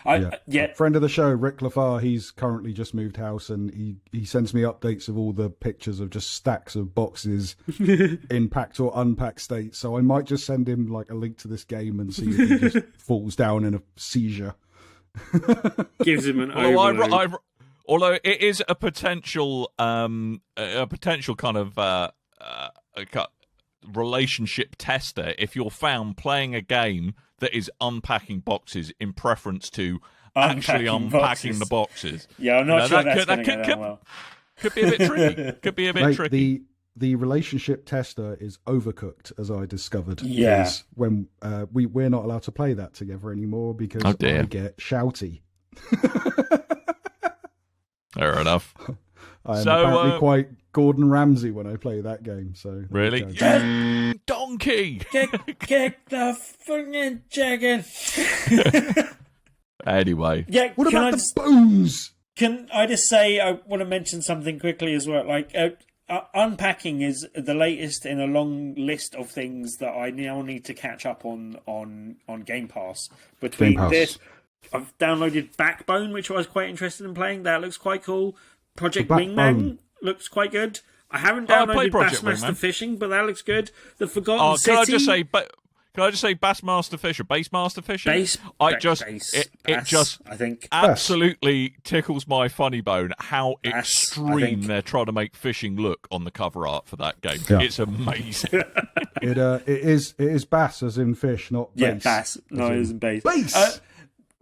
Speaker 3: a friend of the show, Rick Lafar, he's currently just moved house, and he sends me updates of all the pictures of just stacks of boxes in packed or unpacked state. So I might just send him a link to this game and see if he just falls down in a seizure.
Speaker 4: Gives him an overload.
Speaker 2: Although it is a potential kind of relationship tester if you're found playing a game that is unpacking boxes in preference to actually unpacking the boxes.
Speaker 4: Yeah, I'm not sure that's going to go well.
Speaker 2: Could be a bit tricky. Could be a bit tricky.
Speaker 3: The relationship tester is Overcooked, as I discovered.
Speaker 4: Yeah.
Speaker 3: When we're not allowed to play that together anymore because I get shouty.
Speaker 2: Fair enough.
Speaker 3: I am apparently quite Gordon Ramsay when I play that game. So
Speaker 2: really, donkey,
Speaker 4: kick the fucking chicken.
Speaker 2: Anyway,
Speaker 3: what about the bones?
Speaker 4: Can I just say I want to mention something quickly as well? Unpacking is the latest in a long list of things that I now need to catch up on Game Pass. This. I've downloaded Backbone, which I was quite interested in playing. That looks quite cool. Project Wingman looks quite good. I haven't downloaded Bassmaster Fishing, but that looks good. The Forgotten City.
Speaker 2: Can I just say Bassmaster Fish or Bassmaster Fish?
Speaker 4: Bass,
Speaker 2: it just
Speaker 4: I think
Speaker 2: absolutely tickles my funny bone how
Speaker 4: Bass,
Speaker 2: extreme they're trying to make fishing look on the cover art for that game.
Speaker 3: Yeah.
Speaker 2: It's amazing.
Speaker 3: It is bass as in fish, not bass.
Speaker 4: Yeah, bass. No, it isn't bass.
Speaker 3: Bass.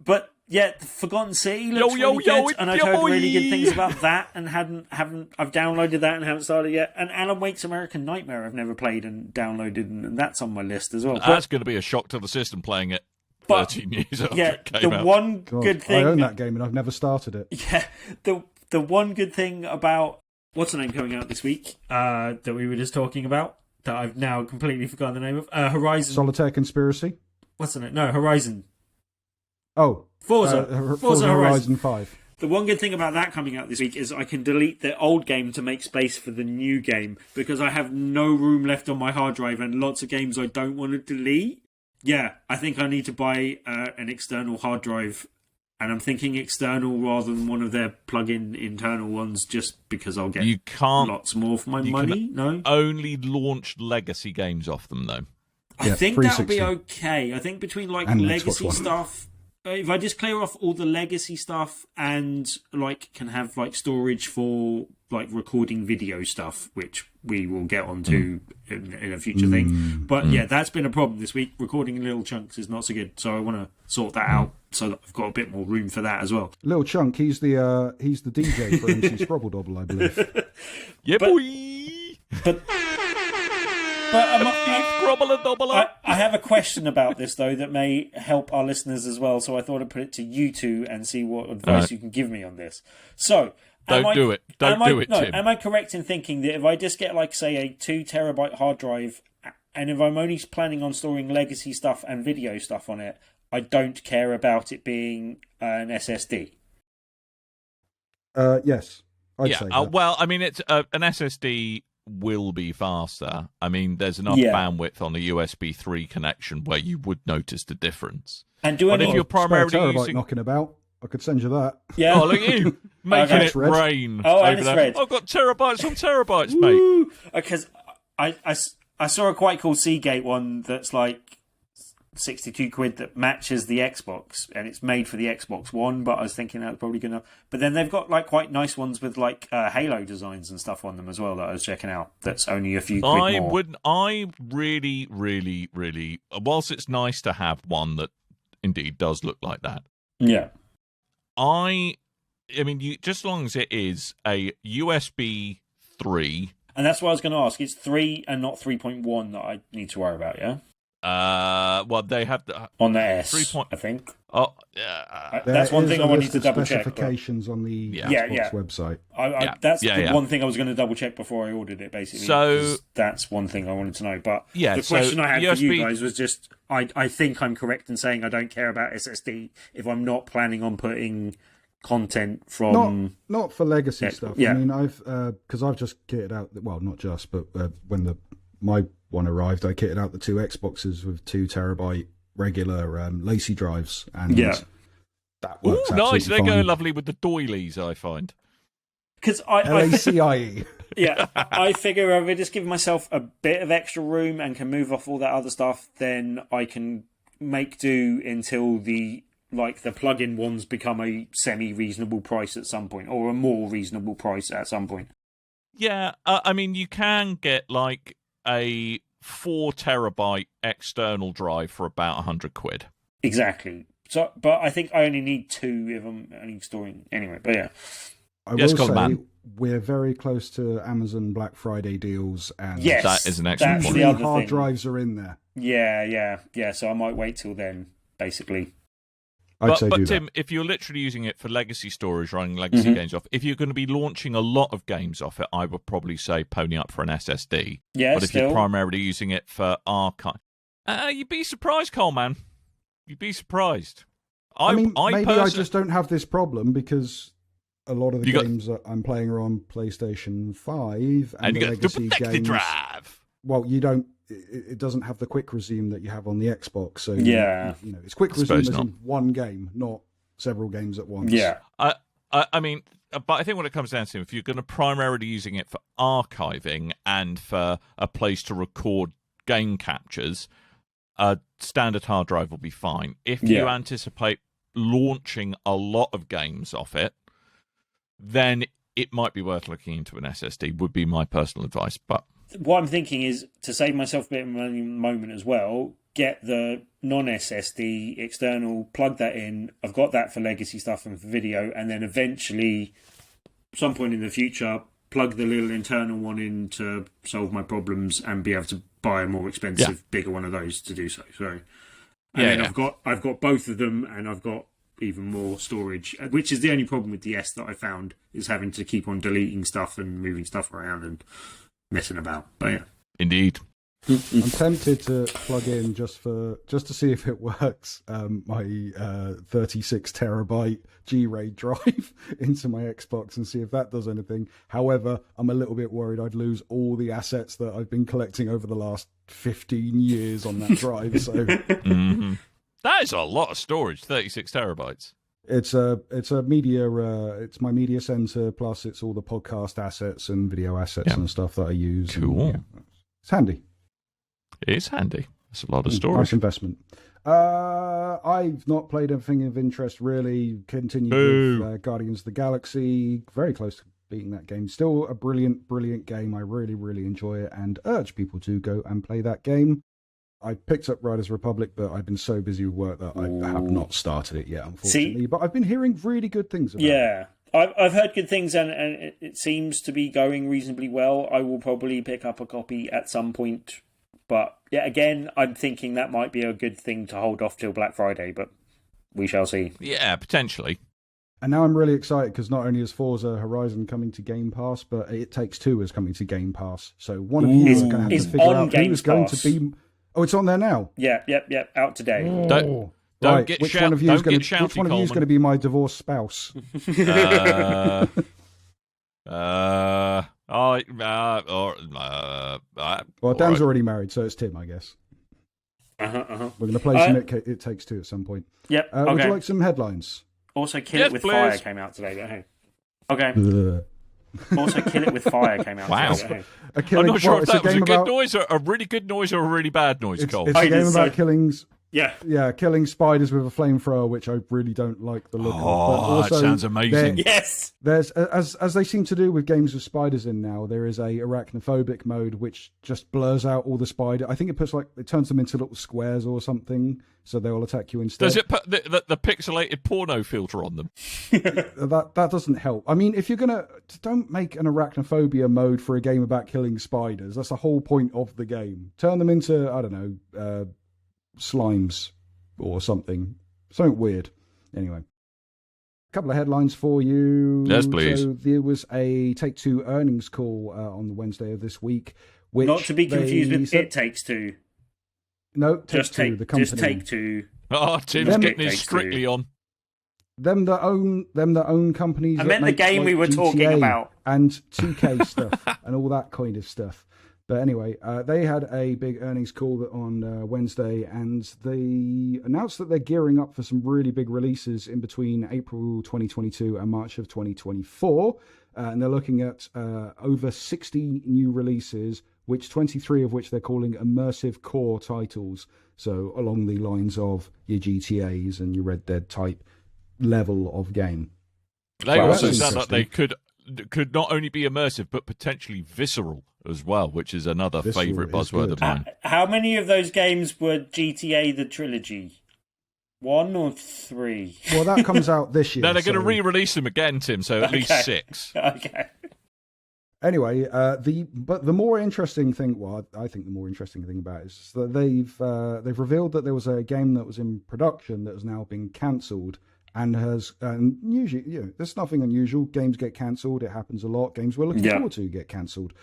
Speaker 4: But yeah, the Forgotten City looks really good, and I've heard really good things about that, and I've downloaded that and haven't started yet. And Alan Wake's American Nightmare I've never played and downloaded, and that's on my list as well.
Speaker 2: That's going to be a shock to the system playing it 13 years after it came out.
Speaker 4: One good thing
Speaker 3: I own that game and I've never started it.
Speaker 4: Yeah, the one good thing about what's the name coming out this week that we were just talking about that I've now completely forgotten the name of Horizon.
Speaker 3: Solitaire Conspiracy.
Speaker 4: What's the name? No, Horizon.
Speaker 3: Oh.
Speaker 4: Forza
Speaker 3: Horizon 5.
Speaker 4: The one good thing about that coming out this week is I can delete the old game to make space for the new game because I have no room left on my hard drive and lots of games I don't want to delete. Yeah, I think I need to buy an external hard drive, and I'm thinking external rather than one of their plug-in internal ones just because I'll get lots more for my money. No?
Speaker 2: Only launch legacy games off them, though.
Speaker 4: I think that'll be okay. I think between legacy stuff... If I just clear off all the legacy stuff and can have storage for recording video stuff, which we will get onto in a future thing. But yeah, that's been a problem this week. Recording in little chunks is not so good, so I want to sort that out so that I've got a bit more room for that as well.
Speaker 3: Little Chunk, he's the DJ for MC Sprobble Dobble, I believe.
Speaker 2: Yeah, boy.
Speaker 4: But I have a question about this, though, that may help our listeners as well. So I thought I'd put it to you two and see what advice you can give me on this. So,
Speaker 2: Don't do it, Tim.
Speaker 4: Am I correct in thinking that if I just get, say, a 2 terabyte hard drive, and if I'm only planning on storing legacy stuff and video stuff on it, I don't care about it being an SSD?
Speaker 3: Yes, I'd say that.
Speaker 2: Well, I mean, it's an SSD will be faster. I mean, there's enough bandwidth on a USB 3 connection where you would notice the difference.
Speaker 4: And
Speaker 2: if you're primarily using
Speaker 3: knocking about, I could send you that.
Speaker 4: Yeah.
Speaker 2: Oh, look at you making it rain.
Speaker 4: Oh, and it's red.
Speaker 2: I've got terabytes on terabytes, mate.
Speaker 4: Because I saw a quite cool Seagate one that's 62 quid that matches the Xbox, and it's made for the Xbox One, but I was thinking that's probably gonna... But then they've got quite nice ones with Halo designs and stuff on them as well that I was checking out. That's only a few quid more.
Speaker 2: I really, really, really... Whilst it's nice to have one that indeed does look like that.
Speaker 4: Yeah.
Speaker 2: I mean, just as long as it is a USB 3...
Speaker 4: And that's what I was going to ask. It's 3 and not 3.1 that I need to worry about, yeah?
Speaker 2: Well, they have
Speaker 4: on the S, I think.
Speaker 2: Oh,
Speaker 4: that's one thing I wanted to double check.
Speaker 3: Specifications on the Xbox website.
Speaker 4: That's the one thing I was going to double check before I ordered it. Basically, so that's one thing I wanted to know. But the question I had for you guys was just, I think I'm correct in saying I don't care about SSD if I'm not planning on putting content from
Speaker 3: not for legacy stuff.
Speaker 4: Yeah.
Speaker 3: I mean, because I've just kitted out. Well, not just, but when my one arrived, I kitted out the 2 Xboxes with 2 terabyte regular lacy drives, and that works.
Speaker 2: Nice! They
Speaker 3: fine.
Speaker 2: go lovely with the doilies, I find.
Speaker 4: Because
Speaker 3: LACIE.
Speaker 4: Yeah, I figure if I just give myself a bit of extra room and can move off all that other stuff, then I can make do until the plug-in ones become a semi-reasonable price at some point, or a more reasonable price at some point.
Speaker 2: Yeah, I mean, you can get a 4 terabyte external drive for about 100 quid.
Speaker 4: Exactly. So, but I think I only need 2 if I'm only storing anyway. But yeah,
Speaker 3: I will say we're very close to Amazon Black Friday deals, and
Speaker 2: that is an excellent point.
Speaker 4: The other
Speaker 3: hard
Speaker 4: thing.
Speaker 3: Drives are in there.
Speaker 4: Yeah. So I might wait till then, basically.
Speaker 2: But Tim, if you're literally using it for legacy storage, running legacy games off, if you're going to be launching a lot of games off it, I would probably say pony up for an SSD.
Speaker 4: Yeah,
Speaker 2: but if you're primarily using it for archive, you'd be surprised, Coleman. You'd be surprised.
Speaker 3: Maybe I just don't have this problem because a lot of the games that I'm playing are on PlayStation 5 and the legacy games.
Speaker 2: Drive.
Speaker 3: Well, you don't. It doesn't have the quick resume that you have on the Xbox. So it's quick resume as in one game, not several games at once.
Speaker 4: Yeah.
Speaker 2: I mean, but I think what it comes down to, if you're going to primarily using it for archiving and for a place to record game captures, a standard hard drive will be fine. If you anticipate launching a lot of games off it, then it might be worth looking into an SSD, would be my personal advice. But
Speaker 4: what I'm thinking is, to save myself a bit of money in the moment as well, get the non-SSD external, plug that in. I've got that for legacy stuff and for video, and then eventually, some point in the future, plug the little internal one in to solve my problems and be able to buy a more expensive, bigger one of those to do so. I've got both of them, and I've got even more storage, which is the only problem with the S that I found, is having to keep on deleting stuff and moving stuff around and messing about. But yeah,
Speaker 2: indeed.
Speaker 3: I'm tempted to plug in just to see if it works. My 36 terabyte G-RAID drive into my Xbox and see if that does anything. However, I'm a little bit worried I'd lose all the assets that I've been collecting over the last 15 years on that drive. So
Speaker 2: that is a lot of storage. 36 terabytes.
Speaker 3: It's a media. It's my media center, plus it's all the podcast assets and video assets and stuff that I use.
Speaker 2: Cool.
Speaker 3: And, it's handy.
Speaker 2: It is handy. It's a lot of storage.
Speaker 3: Nice investment. I've not played anything of interest really. Continued with Guardians of the Galaxy. Very close to beating that game. Still a brilliant, brilliant game. I really, really enjoy it and urge people to go and play that game. I picked up Riders Republic, but I've been so busy with work that I have not started it yet, unfortunately. But I've been hearing really good things about it.
Speaker 4: I've heard good things, and it seems to be going reasonably well. I will probably pick up a copy at some point. But yeah, again, I'm thinking that might be a good thing to hold off till Black Friday, but we shall see.
Speaker 2: Yeah, potentially.
Speaker 3: And now I'm really excited because not only is Forza Horizon coming to Game Pass, but It Takes Two is coming to Game Pass. So one of you are going to have to figure out who's going to be... Oh, it's on there now?
Speaker 4: Yeah, out today.
Speaker 2: Don't
Speaker 3: right.
Speaker 2: get
Speaker 3: which
Speaker 2: shout-
Speaker 3: one of you is
Speaker 2: don't
Speaker 3: going
Speaker 2: get
Speaker 3: to?
Speaker 2: shouty,
Speaker 3: Which one of you is
Speaker 2: Coleman.
Speaker 3: going to be my divorced spouse? Well, Dan's already married, so it's Tim, I guess. We're going to play some It Takes Two at some point.
Speaker 4: Yep.
Speaker 3: Would you like some headlines?
Speaker 4: Also, Kill It With Fire came out today. But hey. Okay. Also, Kill It With Fire came out today. But hey.
Speaker 2: I'm not sure if that was a good noise, or a really good noise, or a really bad noise, Cole.
Speaker 3: It's a game about killings.
Speaker 4: Yeah,
Speaker 3: killing spiders with a flamethrower, which I really don't like the look of. But also,
Speaker 2: that sounds amazing.
Speaker 4: Yes!
Speaker 3: There's, as they seem to do with games with spiders in now, there is a arachnophobic mode which just blurs out all the spider. I think it turns them into little squares or something, so they'll attack you instead.
Speaker 2: Does it put the pixelated porno filter on them?
Speaker 3: That doesn't help. I mean, if you're gonna, don't make an arachnophobia mode for a game about killing spiders. That's the whole point of the game. Turn them into, I don't know, slimes or something weird. Anyway, a couple of headlines for you.
Speaker 2: Yes, please.
Speaker 3: So there was a Take-Two earnings call on the Wednesday of this week, which
Speaker 4: not to be confused with It Takes Two.
Speaker 3: No, Take-Two, the company.
Speaker 4: Just Take-Two.
Speaker 2: Oh, Tim's getting his Strictly on.
Speaker 3: Them that own companies.
Speaker 4: I meant the game we were talking about,
Speaker 3: and 2K stuff and all that kind of stuff. But anyway, they had a big earnings call on Wednesday, and they announced that they're gearing up for some really big releases in between April 2022 and March of 2024. And they're looking at over 60 new releases, 23 of which they're calling immersive core titles. So along the lines of your GTAs and your Red Dead type level of game.
Speaker 2: They also sound like they could not only be immersive, but potentially visceral as well, which is another favourite buzzword of mine.
Speaker 4: How many of those games were GTA the trilogy? 1 or 3?
Speaker 3: Well, that comes out this year.
Speaker 2: No, they're going to re-release them again, Tim, so at least 6.
Speaker 4: Okay.
Speaker 3: Anyway, the more interesting thing, I think the more interesting thing about it is that they've revealed that there was a game that was in production that has now been cancelled. And usually, there's nothing unusual. Games get cancelled. It happens a lot. Games we're looking forward to get cancelled.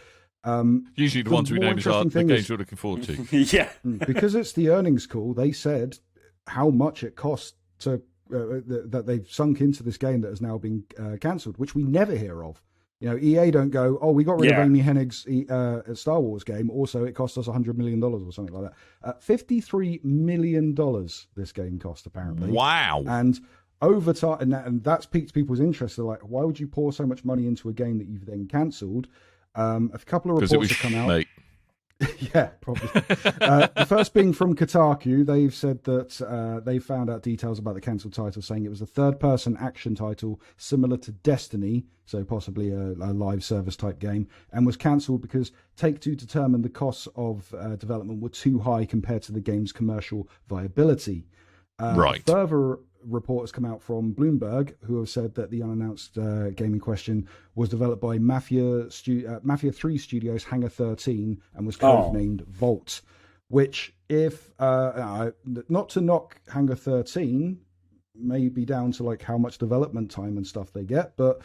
Speaker 2: Usually the ones we name are the games we're looking forward to.
Speaker 4: Yeah.
Speaker 3: Because it's the earnings call, they said how much it cost to that they've sunk into this game that has now been cancelled, which we never hear of. EA don't go, we got rid of Amy Hennig's Star Wars game. Also, it cost us $100 million or something like that. $53 million this game cost, apparently.
Speaker 2: Wow.
Speaker 3: And over time, and that's piqued people's interest. They're like, why would you pour so much money into a game that you've then cancelled? A couple of reports have come out. Yeah, probably. The first being from Kotaku. They've said that they found out details about the cancelled title, saying it was a third-person action title similar to Destiny, so possibly a live service type game, and was cancelled because Take-Two determined the costs of development were too high compared to the game's commercial viability.
Speaker 2: Right.
Speaker 3: Further reports come out from Bloomberg, who have said that the unannounced game in question was developed by Mafia 3 Studios Hangar 13 and was codenamed Vault, which, if not to knock Hangar 13, may be down to like how much development time and stuff they get, but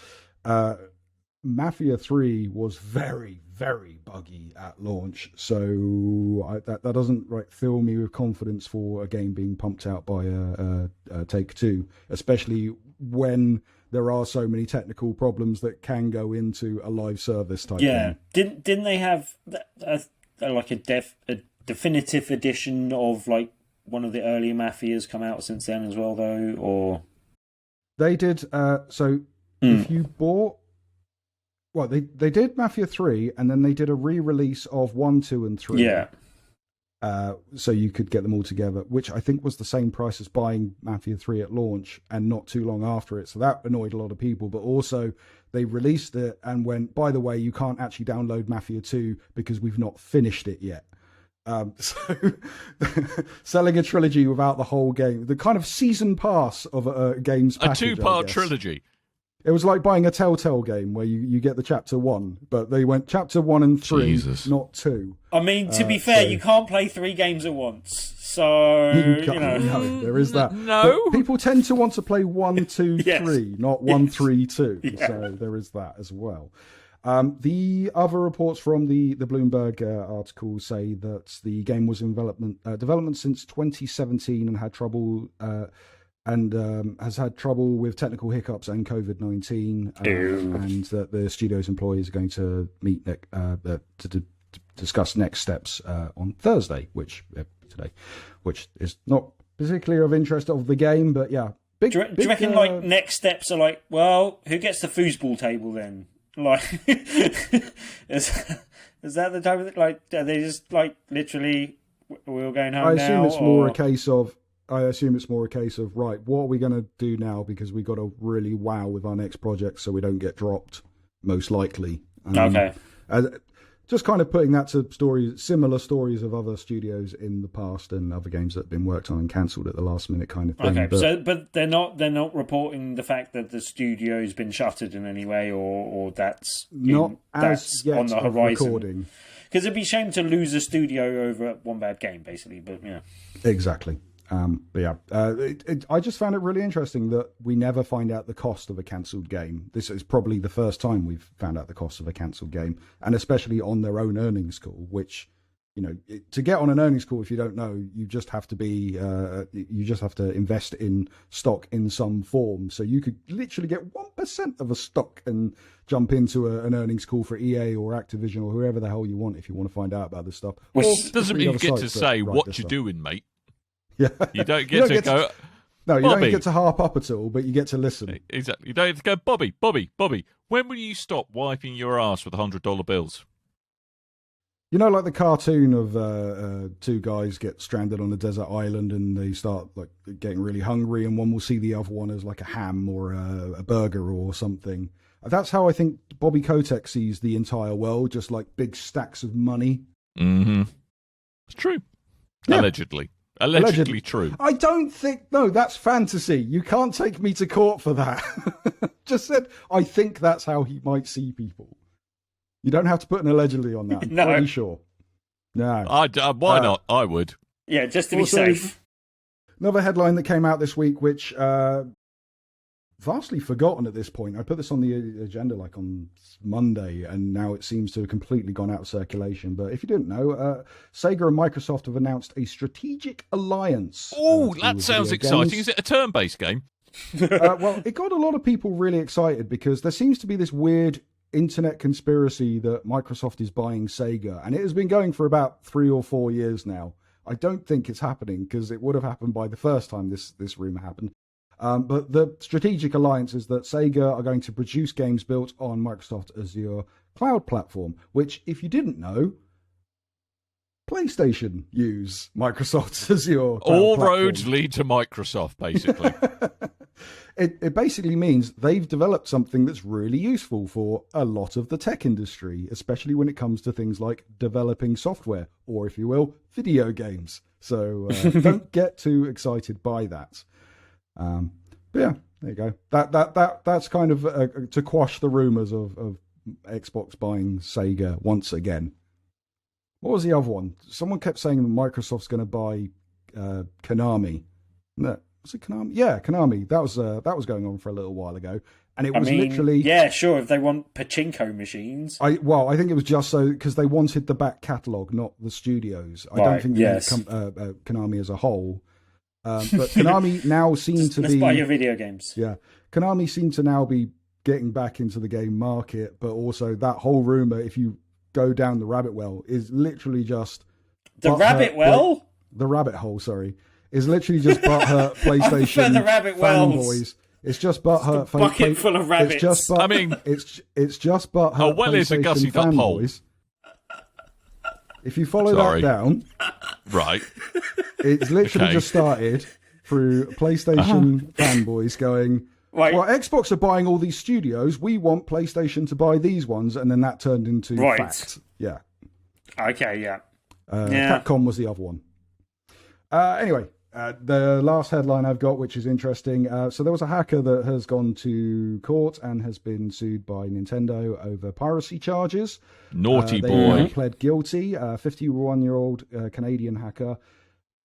Speaker 3: Mafia 3 was very, very buggy at launch, so that doesn't fill me with confidence for a game being pumped out by Take-Two, especially when there are so many technical problems that can go into a live service type game.
Speaker 4: Didn't they have a definitive edition of like one of the earlier Mafias come out since then as well, though? Or
Speaker 3: they did. If you bought. Well, they did Mafia 3, and then they did a re-release of 1, 2, and 3.
Speaker 4: Yeah.
Speaker 3: So you could get them all together, which I think was the same price as buying Mafia 3 at launch and not too long after it. So that annoyed a lot of people. But also, they released it and went, by the way, you can't actually download Mafia 2 because we've not finished it yet. So selling a trilogy without the whole game, the kind of season pass of a game's package,
Speaker 2: a two-part trilogy.
Speaker 3: It was like buying a Telltale game where you get the chapter 1, but they went chapter 1 and 3,
Speaker 2: Jesus.
Speaker 3: Not 2.
Speaker 4: I mean, to be fair, you can't play 3 games at once. So, you know.
Speaker 3: No, there is that.
Speaker 2: No.
Speaker 3: But people tend to want to play 1, 2,
Speaker 4: Yes.
Speaker 3: 3, not 1, 3, 2.
Speaker 4: Yeah.
Speaker 3: So there is that as well. The other reports from the Bloomberg article say that the game was in development since 2017 and had trouble... has had trouble with technical hiccups and COVID-19, and that the studio's employees are going to meet to discuss next steps on Thursday, today, which is not particularly of interest of the game, but yeah.
Speaker 4: Do you reckon like next steps are like, well, who gets the foosball table then? Like, is that the type of like? Are they just like literally we're all going home now?
Speaker 3: I assume it's more a case of. Right, what are we going to do now? Because we got to really wow with our next project so we don't get dropped, most likely.
Speaker 4: Okay.
Speaker 3: Just kind of putting that to similar stories of other studios in the past and other games that have been worked on and cancelled at the last minute kind of thing.
Speaker 4: Okay, but they're not reporting the fact that the studio's been shuttered in any way, or that's
Speaker 3: not as yet
Speaker 4: on the horizon.
Speaker 3: Recording.
Speaker 4: Because it'd be a shame to lose a studio over one bad game, basically. But yeah,
Speaker 3: exactly. But yeah, I just found it really interesting that we never find out the cost of a cancelled game. This is probably the first time we've found out the cost of a cancelled game, and especially on their own earnings call, which, you know, to get on an earnings call, if you don't know, you just have to invest in stock in some form. So you could literally get 1% of a stock and jump into an earnings call for EA or Activision or whoever the hell you want if you want to find out about this stuff.
Speaker 2: Which doesn't mean you get to say what you're doing, mate.
Speaker 3: Yeah.
Speaker 2: You don't get to go...
Speaker 3: No, you
Speaker 2: Bobby.
Speaker 3: don't get to harp up at all, but you get to listen.
Speaker 2: Exactly. You don't have to go, Bobby, when will you stop wiping your ass with $100 bills?
Speaker 3: You know, like the cartoon of two guys get stranded on a desert island and they start like getting really hungry, and one will see the other one as like a ham or a burger or something. That's how I think Bobby Kotick sees the entire world, just like big stacks of money.
Speaker 2: Mm-hmm. It's true. Yeah. Allegedly true.
Speaker 3: I don't think... No, that's fantasy. You can't take me to court for that. Just said, I think that's how he might see people. You don't have to put an allegedly on that. I'm pretty sure. No.
Speaker 2: Why not? I would.
Speaker 4: Yeah, just to be safe.
Speaker 3: Another headline that came out this week, which... vastly forgotten at this point. I put this on the agenda like on Monday, and now it seems to have completely gone out of circulation. But if you didn't know, Sega and Microsoft have announced a strategic alliance.
Speaker 2: Oh, that sounds exciting. Games. Is it a turn-based game?
Speaker 3: Well, it got a lot of people really excited because there seems to be this weird internet conspiracy that Microsoft is buying Sega, and it has been going for about 3 or 4 years now. I don't think it's happening because it would have happened by the first time this rumor happened. But the strategic alliance is that Sega are going to produce games built on Microsoft Azure cloud platform, which, if you didn't know, PlayStation use Microsoft's Azure
Speaker 2: All
Speaker 3: platform?
Speaker 2: roads lead to Microsoft, basically.
Speaker 3: It basically means they've developed something that's really useful for a lot of the tech industry, especially when it comes to things like developing software, or if you will, video games. So don't get too excited by that. But yeah, there you go. That's kind of to quash the rumors of Xbox buying Sega once again. What was the other one? Someone kept saying that Microsoft's going to buy Konami. No, was it Konami? Yeah, Konami. That was going on for a little while ago, and it was literally
Speaker 4: sure. If they want pachinko machines,
Speaker 3: I think it was just so because they wanted the back catalogue, not the studios. I don't think they meant Konami as a whole. But Konami now seem to
Speaker 4: let's
Speaker 3: be
Speaker 4: buy your video games.
Speaker 3: Yeah, Konami seem to now be getting back into the game market, but also that whole rumor, if you go down the rabbit well, is literally just
Speaker 4: the rabbit well.
Speaker 3: The rabbit hole, sorry, is literally just butthurt PlayStation
Speaker 4: the rabbit
Speaker 3: fanboys. It's just butthurt.
Speaker 4: Bucket full of rabbits.
Speaker 3: It's just it's just butthurt.
Speaker 2: Oh well, it's a gusset up hole.
Speaker 3: If you follow that down,
Speaker 2: right,
Speaker 3: it's literally just started through PlayStation fanboys going, right. Well, Xbox are buying all these studios. We want PlayStation to buy these ones, and then that turned into fact. Yeah.
Speaker 4: Okay. Yeah.
Speaker 3: Capcom was the other one. Anyway, the last headline I've got, which is interesting. So there was a hacker that has gone to court and has been sued by Nintendo over piracy charges.
Speaker 2: Naughty
Speaker 3: boy.
Speaker 2: They
Speaker 3: pled guilty, 51-year-old Canadian hacker.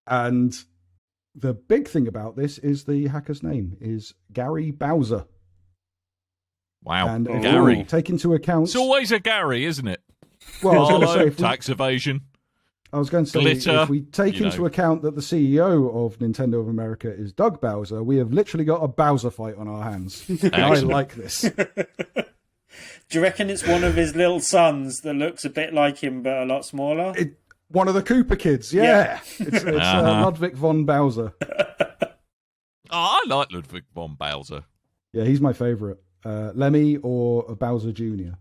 Speaker 3: And the big thing about this is the hacker's name is Gary Bowser.
Speaker 2: Wow.
Speaker 3: And
Speaker 2: Gary.
Speaker 3: Take into account...
Speaker 2: It's always a Gary, isn't it?
Speaker 3: Well, I was going to say...
Speaker 2: tax evasion.
Speaker 3: I was going to say,
Speaker 2: Glitter,
Speaker 3: if we take into account that the CEO of Nintendo of America is Doug Bowser, we have literally got a Bowser fight on our hands. I like this.
Speaker 4: Do you reckon it's one of his little sons that looks a bit like him but a lot smaller?
Speaker 3: One of the Cooper kids, yeah. It's Ludwig von Bowser.
Speaker 2: I like Ludwig von Bowser.
Speaker 3: Yeah, he's my favourite. Lemmy or Bowser Jr.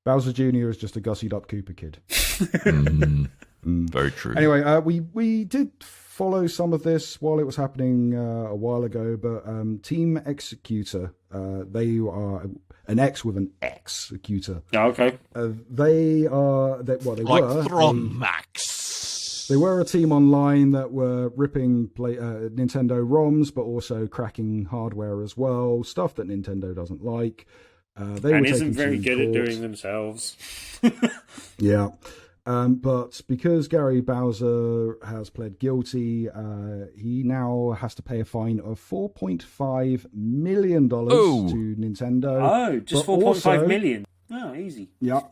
Speaker 3: Bowser Jr. is just a gussied up Cooper kid.
Speaker 2: Very true.
Speaker 3: Anyway, we did follow some of this while it was happening a while ago, but Team-Xecuter, they are an X with an executor.
Speaker 4: Oh, okay.
Speaker 3: They were
Speaker 2: Thronmax.
Speaker 3: They were a team online that were ripping Nintendo ROMs, but also cracking hardware as well, stuff that Nintendo doesn't like.
Speaker 4: They isn't very good at doing themselves.
Speaker 3: Yeah. But because Gary Bowser has pled guilty, he now has to pay a fine of $4.5 million to Nintendo.
Speaker 4: Oh, just 4.5 million. Oh, easy.
Speaker 3: Yeah.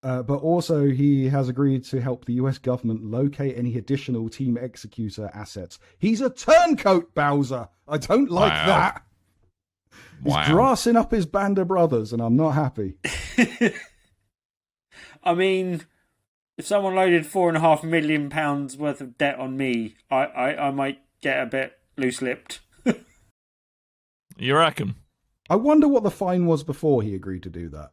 Speaker 3: But also he has agreed to help the US government locate any additional Team-Xecuter assets. He's a turncoat, Bowser. I don't like that. He's grassing up his band of brothers, and I'm not happy.
Speaker 4: I mean, if someone loaded £4.5 million worth of debt on me, I might get a bit loose-lipped.
Speaker 2: You reckon?
Speaker 3: I wonder what the fine was before he agreed to do that.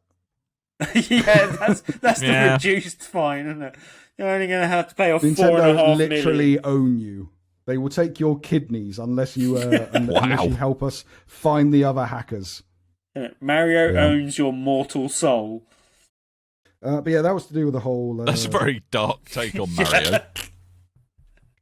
Speaker 4: Yeah, that's the reduced fine, isn't it? You're only going to have to pay off $4.5 million.
Speaker 3: Literally own you. They will take your kidneys unless you unless you help us find the other hackers.
Speaker 4: Mario owns your mortal soul.
Speaker 3: But yeah, that was to do with the whole...
Speaker 2: That's a very dark take on Mario.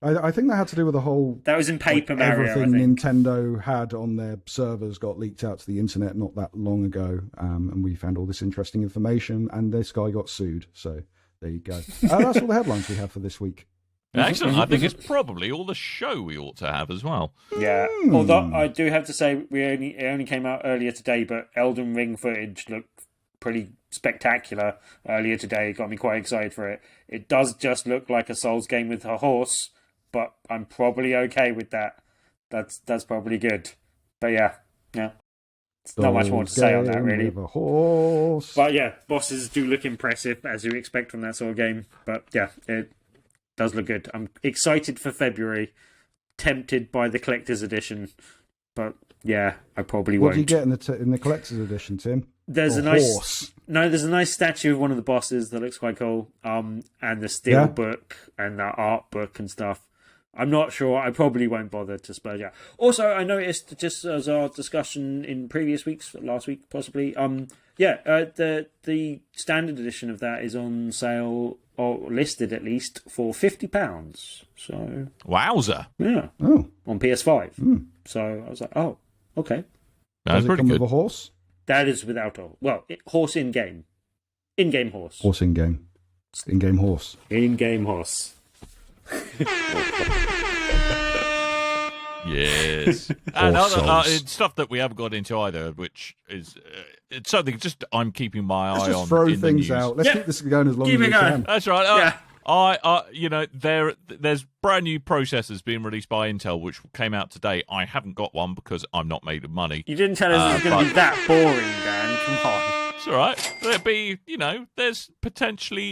Speaker 3: I think that had to do with the whole...
Speaker 4: That was in Paper Mario,
Speaker 3: everything Nintendo had on their servers got leaked out to the internet not that long ago. And we found all this interesting information, and this guy got sued. So there you go. That's all the headlines we have for this week.
Speaker 2: Excellent. I think it's probably all the show we ought to have as well.
Speaker 4: Yeah. Although I do have to say, it only came out earlier today, but Elden Ring footage looked pretty spectacular earlier today. It got me quite excited for it. It does just look like a Souls game with a horse, but I'm probably okay with that. That's probably good. But yeah. It's not much more to say on that, really.
Speaker 3: With a horse.
Speaker 4: But yeah, bosses do look impressive, as you expect from that sort of game. But yeah, it does look good. I'm excited for February. Tempted by the collector's edition, but yeah, I probably won't.
Speaker 3: What do you get in the collector's edition, Tim?
Speaker 4: There's a
Speaker 3: horse.
Speaker 4: No, there's a nice statue of one of the bosses that looks quite cool. And the steel book and the art book and stuff. I'm not sure. I probably won't bother to splurge out. Also, I noticed, just as our discussion in previous weeks, last week possibly, the standard edition of that is on sale, or listed at least, for £50. So
Speaker 2: wowza!
Speaker 4: Yeah, on PS5. So I was like, oh, okay.
Speaker 3: Does it come with a horse?
Speaker 4: That is without horse in game. In-game horse.
Speaker 3: Horse in game. In-game horse.
Speaker 4: In-game horse.
Speaker 2: Yes. And other stuff that we haven't got into either, which is it's something just I'm keeping my eye on.
Speaker 3: Let's just throw things out. Let's keep this going as long as we can.
Speaker 2: That's right. There's brand new processors being released by Intel, which came out today. I haven't got one because I'm not made of money.
Speaker 4: You didn't tell us it was going to be that boring, Dan. Come on.
Speaker 2: It's all right. There'd be, there's potentially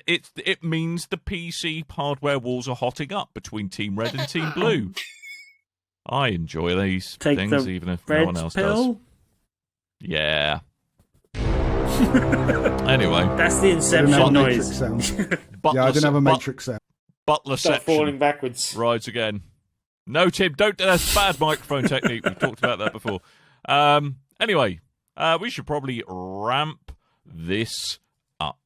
Speaker 2: it means the PC hardware walls are hotting up between Team Red and Team Blue. I enjoy these things, even if no one else does. Yeah. Anyway,
Speaker 4: that's the Inception noise.
Speaker 3: I didn't have a Matrix sound.
Speaker 2: Butler
Speaker 4: Stop
Speaker 2: section
Speaker 4: falling backwards.
Speaker 2: Rides again. No, Tim, don't. That's bad microphone technique. We've talked about that before. Anyway, we should probably ramp this up.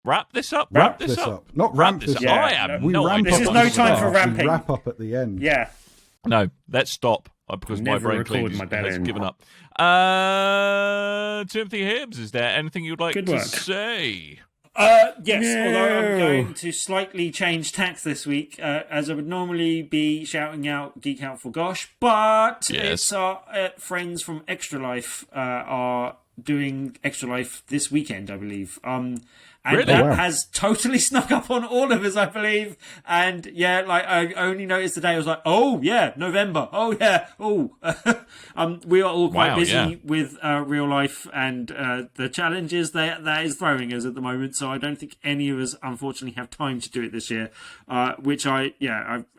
Speaker 2: Wrap this up.
Speaker 3: Wrap this up. Not ramp this up.
Speaker 2: Yeah, I am.
Speaker 3: We ramp
Speaker 4: this
Speaker 3: up
Speaker 4: is no time for ramping.
Speaker 3: We wrap up at the end.
Speaker 4: Yeah.
Speaker 2: No, let's stop because my brain clean has given up. Timothy Hibbs, is there anything you'd like to say?
Speaker 4: Yes, although I'm going to slightly change tack this week, as I would normally be shouting out Geek Out for Gosh, but it's our friends from Extra Life are doing Extra Life this weekend, I believe. And
Speaker 2: really?
Speaker 4: that has totally snuck up on all of us, I believe. And yeah, like I only noticed today, I was like, oh yeah, November. Oh yeah. Oh, we are all quite busy with real life and the challenges that is throwing us at the moment. So I don't think any of us, unfortunately, have time to do it this year. Which I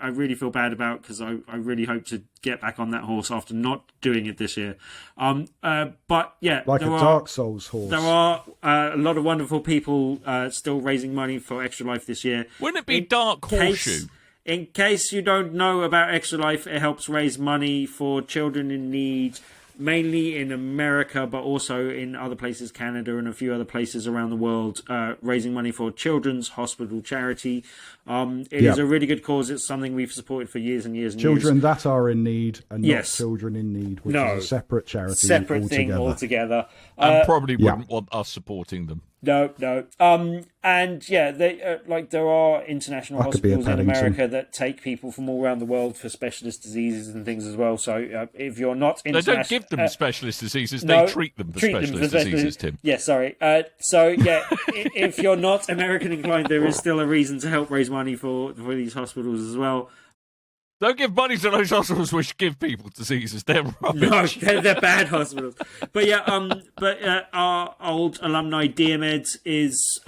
Speaker 4: really feel bad about because I really hope to get back on that horse after not doing it this year. But yeah,
Speaker 3: like a Dark Souls horse.
Speaker 4: There are a lot of wonderful people still raising money for Extra Life this year.
Speaker 2: Wouldn't it be Dark Horseshoe?
Speaker 4: In case you don't know about Extra Life, it helps raise money for children in need, mainly in America, but also in other places, Canada and a few other places around the world, raising money for Children's Hospital Charity. It is a really good cause. It's something we've supported for years and years and
Speaker 3: children
Speaker 4: years.
Speaker 3: That are in need and not children in need, which is a separate charity.
Speaker 4: Separate thing altogether.
Speaker 2: And probably wouldn't want us supporting them.
Speaker 4: No. And yeah, they there are international hospitals in America that take people from all around the world for specialist diseases and things as well. So if you're not international,
Speaker 2: they don't give them specialist diseases; they treat them for specialist diseases. Tim.
Speaker 4: Yeah, sorry. So yeah, if you're not American inclined, there is still a reason to help raise money for these hospitals as well.
Speaker 2: Don't give money to those hospitals which give people diseases. They're rubbish.
Speaker 4: No, they're bad hospitals. But yeah, our old alumni DMED is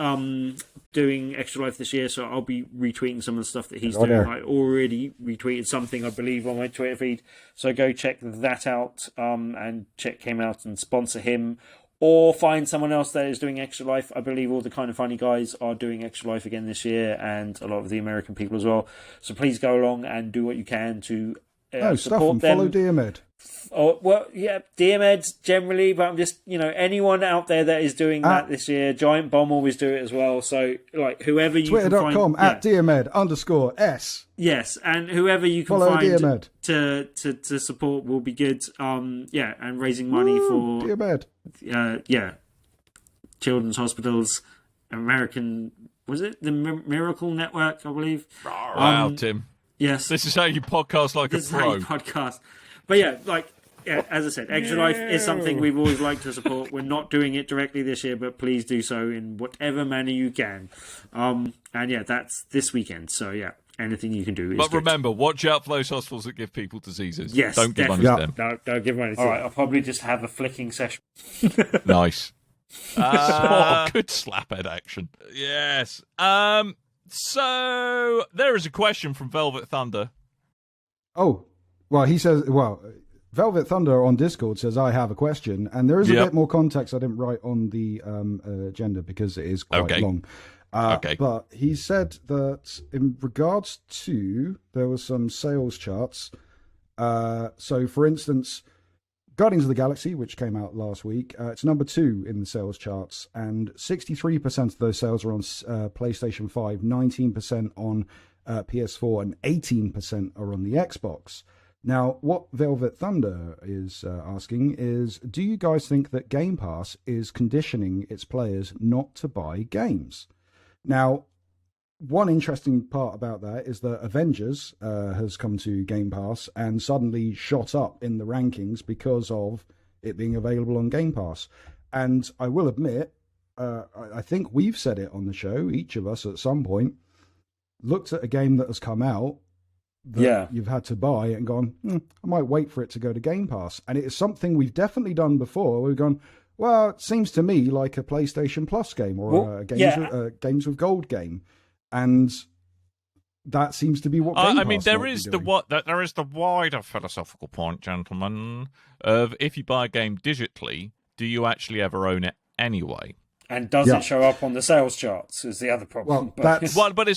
Speaker 4: doing Extra Life this year, so I'll be retweeting some of the stuff that he's doing. I already retweeted something, I believe, on my Twitter feed. So go check that out and check him out and sponsor him. Or find someone else that is doing Extra Life. I believe all the Kind of Funny guys are doing Extra Life again this year, and a lot of the American people as well. So please go along and do what you can to support them.
Speaker 3: Follow DMED.
Speaker 4: Well, yeah, DMEDs generally, but I'm just, anyone out there that is doing that this year. Giant Bomb always do it as well. So, whoever you can find...
Speaker 3: Twitter.com @DMED_S.
Speaker 4: Yes, and whoever you can
Speaker 3: follow
Speaker 4: find
Speaker 3: DMED.
Speaker 4: to support will be good. And raising money for...
Speaker 3: DMED.
Speaker 4: Children's Hospitals, American... Was it the Miracle Network, I believe?
Speaker 2: Wow, Tim.
Speaker 4: Yes.
Speaker 2: This is how you podcast like a pro.
Speaker 4: This is how you podcast. But as I said, Extra Life is something we've always liked to support. We're not doing it directly this year, but please do so in whatever manner you can. That's this weekend. So anything you can do is good.
Speaker 2: Remember, watch out for those hospitals that give people diseases.
Speaker 4: Yes,
Speaker 2: don't give money to them.
Speaker 4: No, don't give money to them. All right, I'll probably just have a flicking session.
Speaker 2: Nice. Good slaphead action. Yes. So there is a question from Velvet Thunder.
Speaker 3: Oh, well, he says, Velvet Thunder on Discord says, I have a question. And there is a bit more context I didn't write on the agenda because it is quite long. But he said that in regards to, there were some sales charts. So, for instance, Guardians of the Galaxy, which came out last week, it's number 2 in the sales charts, and 63% of those sales are on PlayStation 5, 19% on PS4, and 18% are on the Xbox. Now, what Velvet Thunder is asking is, do you guys think that Game Pass is conditioning its players not to buy games? Now, one interesting part about that is that Avengers has come to Game Pass and suddenly shot up in the rankings because of it being available on Game Pass. And I will admit, I think we've said it on the show, each of us at some point, looked at a game that has come out that you've had to buy and gone, I might wait for it to go to Game Pass. And it is something we've definitely done before. We've gone, well, it seems to me like a PlayStation Plus game or a Games with Gold game. And that seems to be what Game Pass
Speaker 2: there is the wider philosophical point, gentlemen, of if you buy a game digitally, do you actually ever own it anyway?
Speaker 4: And does it show up on the sales charts? Is the other problem.
Speaker 2: But it's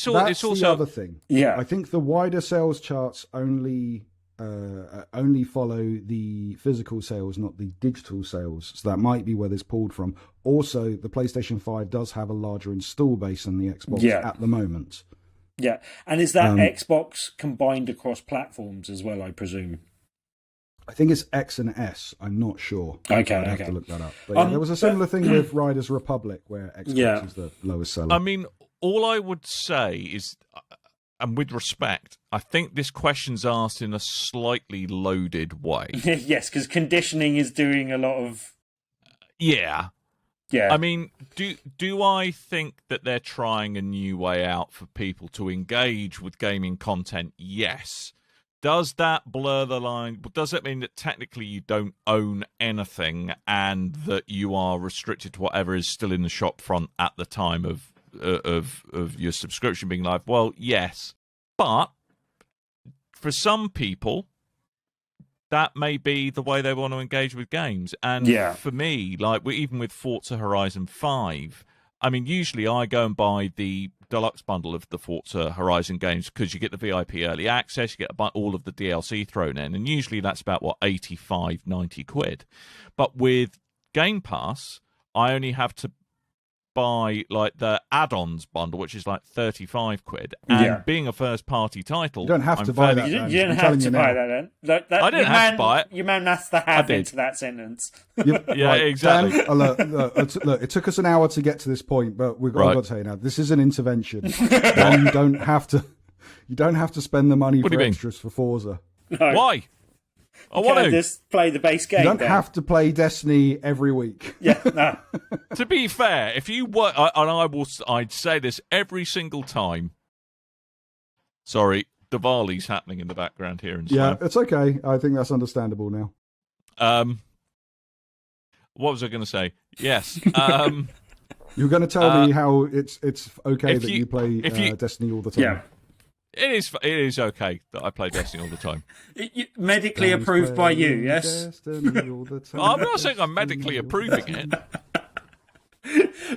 Speaker 2: also
Speaker 3: the other thing.
Speaker 4: Yeah,
Speaker 3: I think the wider sales charts only follow the physical sales, not the digital sales. So that might be where this pulled from. Also, the PlayStation 5 does have a larger install base than the Xbox at the moment.
Speaker 4: Yeah, and is that Xbox combined across platforms as well, I presume?
Speaker 3: I think it's X and S. I'm not sure.
Speaker 4: Okay,
Speaker 3: I'd have to look that up. But there was a similar thing with Riders Republic, where Xbox is the lowest seller.
Speaker 2: I mean, all I would say is, and with respect, I think this question's asked in a slightly loaded way.
Speaker 4: Yes, because conditioning is doing a lot of...
Speaker 2: Yeah. I mean, do I think that they're trying a new way out for people to engage with gaming content? Yes. Does that blur the line? Does it mean that technically you don't own anything and that you are restricted to whatever is still in the shop front at the time of your subscription being live? Well, yes. But for some people, that may be the way they want to engage with games. And for me, like even with Forza Horizon 5, I mean, usually I go and buy the deluxe bundle of the Forza Horizon games because you get the VIP early access, you get all of the DLC thrown in, and usually that's about, 85, 90 quid. But with Game Pass, I only have to buy like the add-ons bundle, which is like 35 quid. And being a first-party title,
Speaker 3: you don't have to buy that.
Speaker 4: You didn't have to buy that then.
Speaker 2: I didn't have to buy it.
Speaker 4: You man has to have into that sentence.
Speaker 2: Exactly.
Speaker 3: Dan, look, it took us an hour to get to this point, but we've got to tell you now, this is an intervention. And you don't have to spend the money for extras for Forza.
Speaker 4: No.
Speaker 2: Why? I want to
Speaker 4: just play the base game.
Speaker 3: You don't have to play Destiny every week.
Speaker 4: Yeah, no.
Speaker 2: To be fair, if you were, I'd say this every single time. Sorry, Diwali's happening in the background here.
Speaker 3: It's okay. I think that's understandable now.
Speaker 2: What was I going to say? Yes.
Speaker 3: You're going to tell me how it's okay that you play Destiny all the time.
Speaker 4: Yeah.
Speaker 2: It is okay that I play Destiny all the time.
Speaker 4: Medically approved by you, yes?
Speaker 2: I'm not saying I'm medically approving it.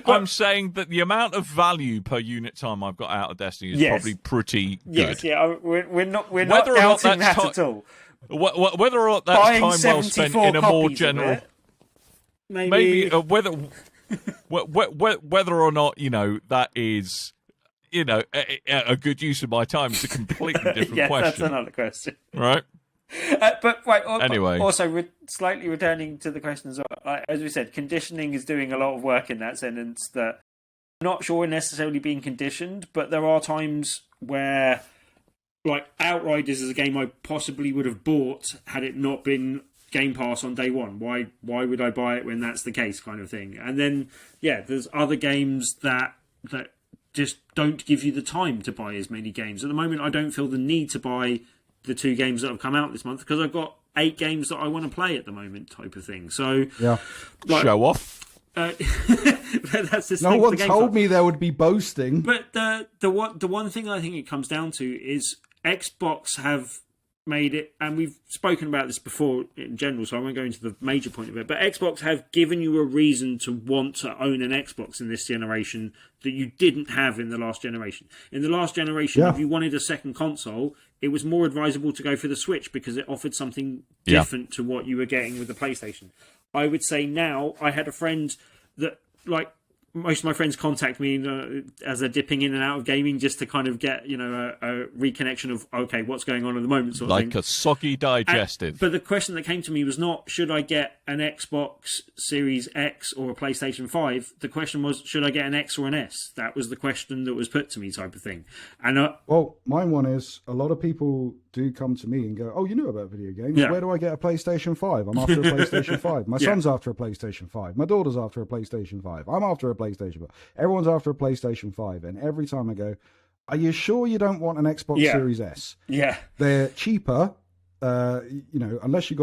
Speaker 2: I'm saying that the amount of value per unit time I've got out of Destiny is probably pretty good.
Speaker 4: Yes, we're not doubting that at all.
Speaker 2: Whether or not that's time well spent in a more general... Maybe whether or not, that is... a good use of my time is a completely different question.
Speaker 4: That's another question.
Speaker 2: Right?
Speaker 4: But wait,
Speaker 2: anyway.
Speaker 4: Also, slightly returning to the question as well, as we said, conditioning is doing a lot of work in that sentence that I'm not sure we're necessarily being conditioned, but there are times where, like, Outriders is a game I possibly would have bought had it not been Game Pass on day one. Why would I buy it when that's the case, kind of thing? And then, there's other games that just don't give you the time to buy as many games. At the moment, I don't feel the need to buy the 2 games that have come out this month because I've got 8 games that I want to play at the moment, type of thing. So,
Speaker 2: show off.
Speaker 4: That's just
Speaker 3: no one told me there would be boasting.
Speaker 4: But the one thing I think it comes down to is Xbox have made it, and we've spoken about this before in general, so I won't go into the major point of it, but Xbox have given you a reason to want to own an Xbox in this generation that you didn't have in the last generation. In the last generation, if you wanted a second console, it was more advisable to go for the Switch because it offered something different to what you were getting with the PlayStation. I would say now, I had a friend that, like, most of my friends contact me as they're dipping in and out of gaming just to kind of get, a reconnection of, okay, what's going on at the moment sort of thing.
Speaker 2: Like a soggy digestive.
Speaker 4: But the question that came to me was not, should I get an Xbox Series X or a PlayStation 5? The question was, should I get an X or an S? That was the question that was put to me, type of thing. And
Speaker 3: well, my one is, a lot of people do come to me and go, oh, you know about video games.
Speaker 4: Yeah.
Speaker 3: Where do I get a PlayStation 5? I'm after a PlayStation 5. My son's after a PlayStation 5. My daughter's after a PlayStation 5. I'm after a PlayStation 5. Everyone's after a PlayStation 5. And every time I go, are you sure you don't want an Xbox Series S?
Speaker 4: Yeah.
Speaker 3: They're cheaper. Unless you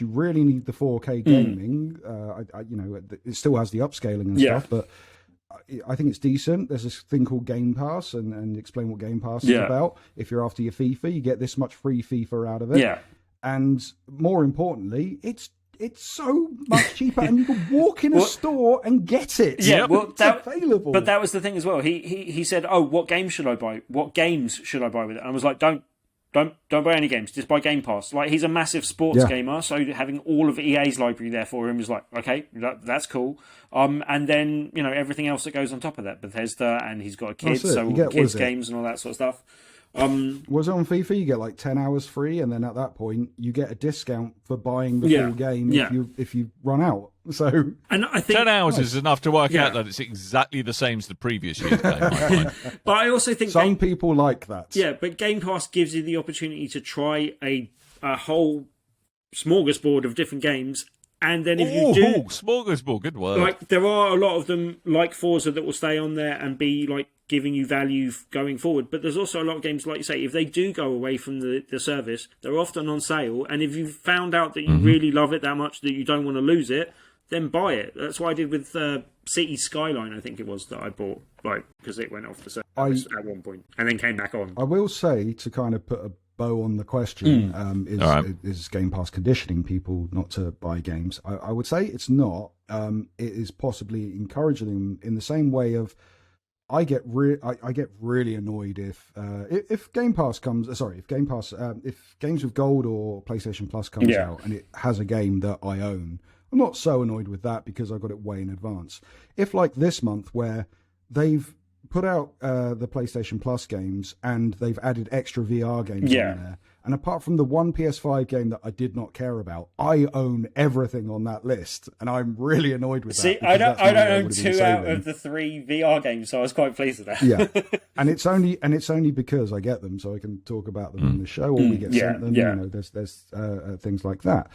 Speaker 3: really need the 4K gaming, it still has the upscaling and stuff, but I think it's decent. There's this thing called Game Pass, and explain what Game Pass is about. If you're after your FIFA, you get this much free FIFA out of it. Yeah. And more importantly, it's so much cheaper, and you can walk in a store and get it.
Speaker 4: Yeah, well,
Speaker 3: it's available.
Speaker 4: But that was the thing as well. He said, "Oh, what games should I buy? What games should I buy with it?" And I was like, "Don't buy any games. Just buy Game Pass." Like, he's a massive sports gamer, so having all of EA's library there for him is like, okay, that's cool. And then everything else that goes on top of that, Bethesda, and he's got a kid, so kids games and all that sort of stuff.
Speaker 3: Was it on FIFA? You get like 10 hours free, and then at that point you get a discount for buying the full game if you run out. So,
Speaker 4: and I think
Speaker 2: 10 hours is enough to work out that it's exactly the same as the previous year's game.
Speaker 4: But I also think
Speaker 3: some people like that.
Speaker 4: Yeah, but Game Pass gives you the opportunity to try a whole smorgasbord of different games. And then if you do...
Speaker 2: smorgasbord, good word.
Speaker 4: Like, there are a lot of them, like Forza, that will stay on there and be, like, giving you value going forward. But there's also a lot of games, like you say, if they do go away from the service, they're often on sale. And if you've found out that you really love it that much that you don't want to lose it, then buy it. That's what I did with City Skyline, I think it was, that I bought, because it went off the service at one point and then came back on. I
Speaker 3: will say, to kind of put a bow on the question, is Game Pass conditioning people not to buy games? I would say it's not. It is possibly encouraging them in the same way of, I get really annoyed if Game Pass if Games with Gold or PlayStation Plus comes out and it has a game that I own. I'm not so annoyed with that because I got it way in advance. If, like this month, where they've put out the PlayStation Plus games and they've added extra VR games in there, and apart from the one PS5 game that I did not care about, I own everything on that list, and I'm really annoyed with that.
Speaker 4: See, I don't own 2 out of the 3 VR games, so I was quite pleased with that.
Speaker 3: Yeah, and it's only because I get them, so I can talk about them on the show, or we get sent them. There's things like that.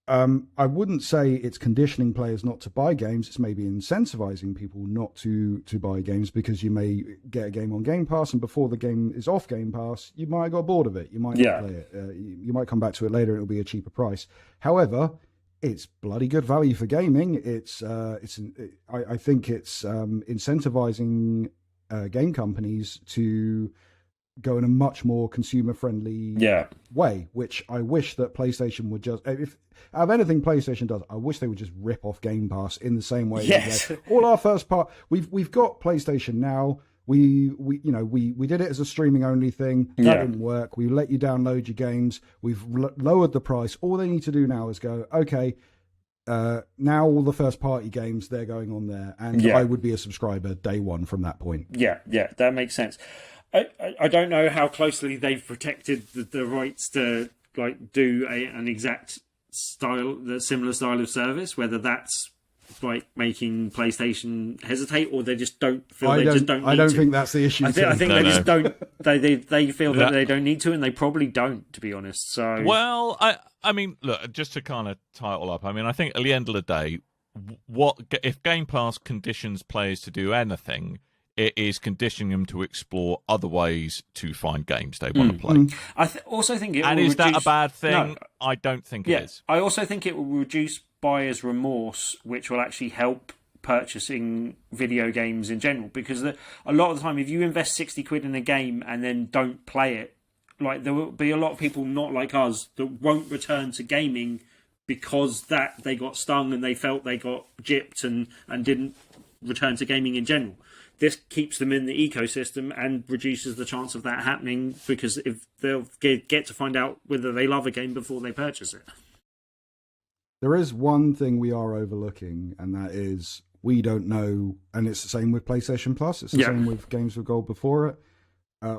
Speaker 3: I wouldn't say it's conditioning players not to buy games. It's maybe incentivizing people not to buy games, because you may get a game on Game Pass, and before the game is off Game Pass, you might have got bored of it. You might not play it. You might come back to it later, and it'll be a cheaper price. However, it's bloody good value for gaming. I think it's incentivizing game companies to go in a much more consumer-friendly way, which I wish that PlayStation would just... If out of anything PlayStation does, I wish they would just rip off Game Pass in the same way.
Speaker 4: Yes.
Speaker 3: All our first part... We've got PlayStation Now. We did it as a streaming-only thing. That didn't work. We let you download your games. We've lowered the price. All they need to do now is go, okay... now all the first-party games, they're going on there, and I would be a subscriber day one from that point.
Speaker 4: Yeah, that makes sense. I don't know how closely they've protected the rights to do an exact style, the similar style of service. Whether that's making PlayStation hesitate, or they just don't feel I
Speaker 3: don't think that's the issue.
Speaker 4: I think they just don't. They feel that they don't need to, and they probably don't, to be honest. So
Speaker 2: well, I mean, look, just to kind of tie it all up. I mean, I think at the end of the day, if Game Pass conditions players to do anything, it is conditioning them to explore other ways to find games they want to play.
Speaker 4: I also think it
Speaker 2: and
Speaker 4: will
Speaker 2: is
Speaker 4: reduce...
Speaker 2: that a bad thing? No. I don't think it is.
Speaker 4: I also think it will reduce buyer's remorse, which will actually help purchasing video games in general, because a lot of the time, if you invest 60 quid in a game and then don't play it, like there will be a lot of people not like us that won't return to gaming because that they got stung and they felt they got gypped and didn't return to gaming in general. This keeps them in the ecosystem and reduces the chance of that happening, because if they'll get to find out whether they love a game before they purchase it.
Speaker 3: There is one thing we are overlooking, and that is we don't know, and it's the same with PlayStation Plus, it's the same with Games with Gold before it.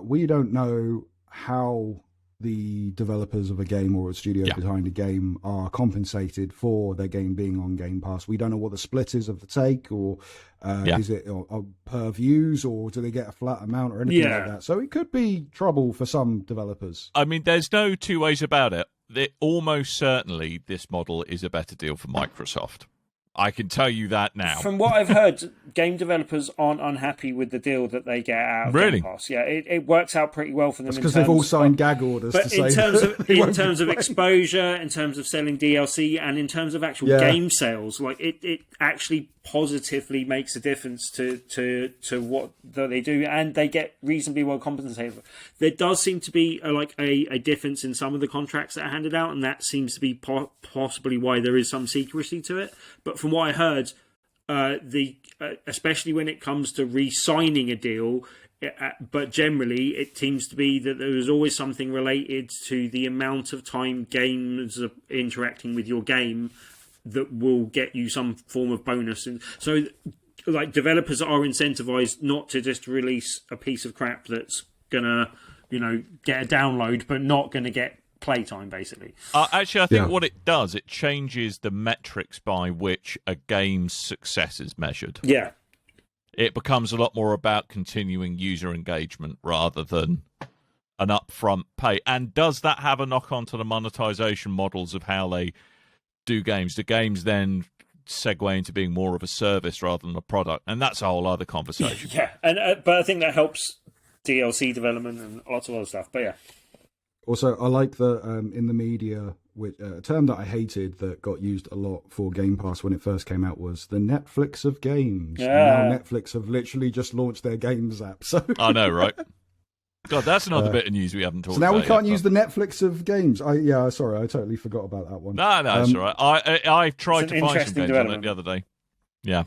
Speaker 3: We don't know how the developers of a game or a studio behind a game are compensated for their game being on Game Pass. We don't know what the split is of the take, or is it per views, or do they get a flat amount or anything like that. So it could be trouble for some developers.
Speaker 2: I mean, there's no two ways about it. Almost certainly this model is a better deal for Microsoft. I can tell you that now.
Speaker 4: From what I've heard, game developers aren't unhappy with the deal that they get out of Game Pass. Yeah, it works out pretty well for them.
Speaker 3: That's because they've all signed gag orders.
Speaker 4: But in terms of exposure, in terms of selling DLC, and in terms of actual game sales, like it actually positively makes a difference to what that they do, and they get reasonably well compensated. There does seem to be a difference in some of the contracts that are handed out, and that seems to be possibly why there is some secrecy to it. But from what I heard, especially when it comes to re-signing a deal, but generally it seems to be that there is always something related to the amount of time games are interacting with your game that will get you some form of bonus. And so, like, developers are incentivized not to just release a piece of crap that's gonna, get a download, but not gonna get playtime, basically.
Speaker 2: Actually, I think what it does, it changes the metrics by which a game's success is measured.
Speaker 4: Yeah.
Speaker 2: It becomes a lot more about continuing user engagement rather than an upfront pay. And does that have a knock-on to the monetization models of how they do games? Do games then segue into being more of a service rather than a product? And that's a whole other conversation.
Speaker 4: Yeah, and but I think that helps DLC development and lots of other stuff. But yeah.
Speaker 3: Also, I like that in the media, a term that I hated that got used a lot for Game Pass when it first came out was the Netflix of games.
Speaker 4: Yeah.
Speaker 3: Now Netflix have literally just launched their games app. So
Speaker 2: I know, right? God, that's another bit of news we haven't talked about.
Speaker 3: So now we can't use the Netflix of games. Sorry, I totally forgot about that one.
Speaker 2: No, that's all right. I tried to find some games on it the other day. Yeah.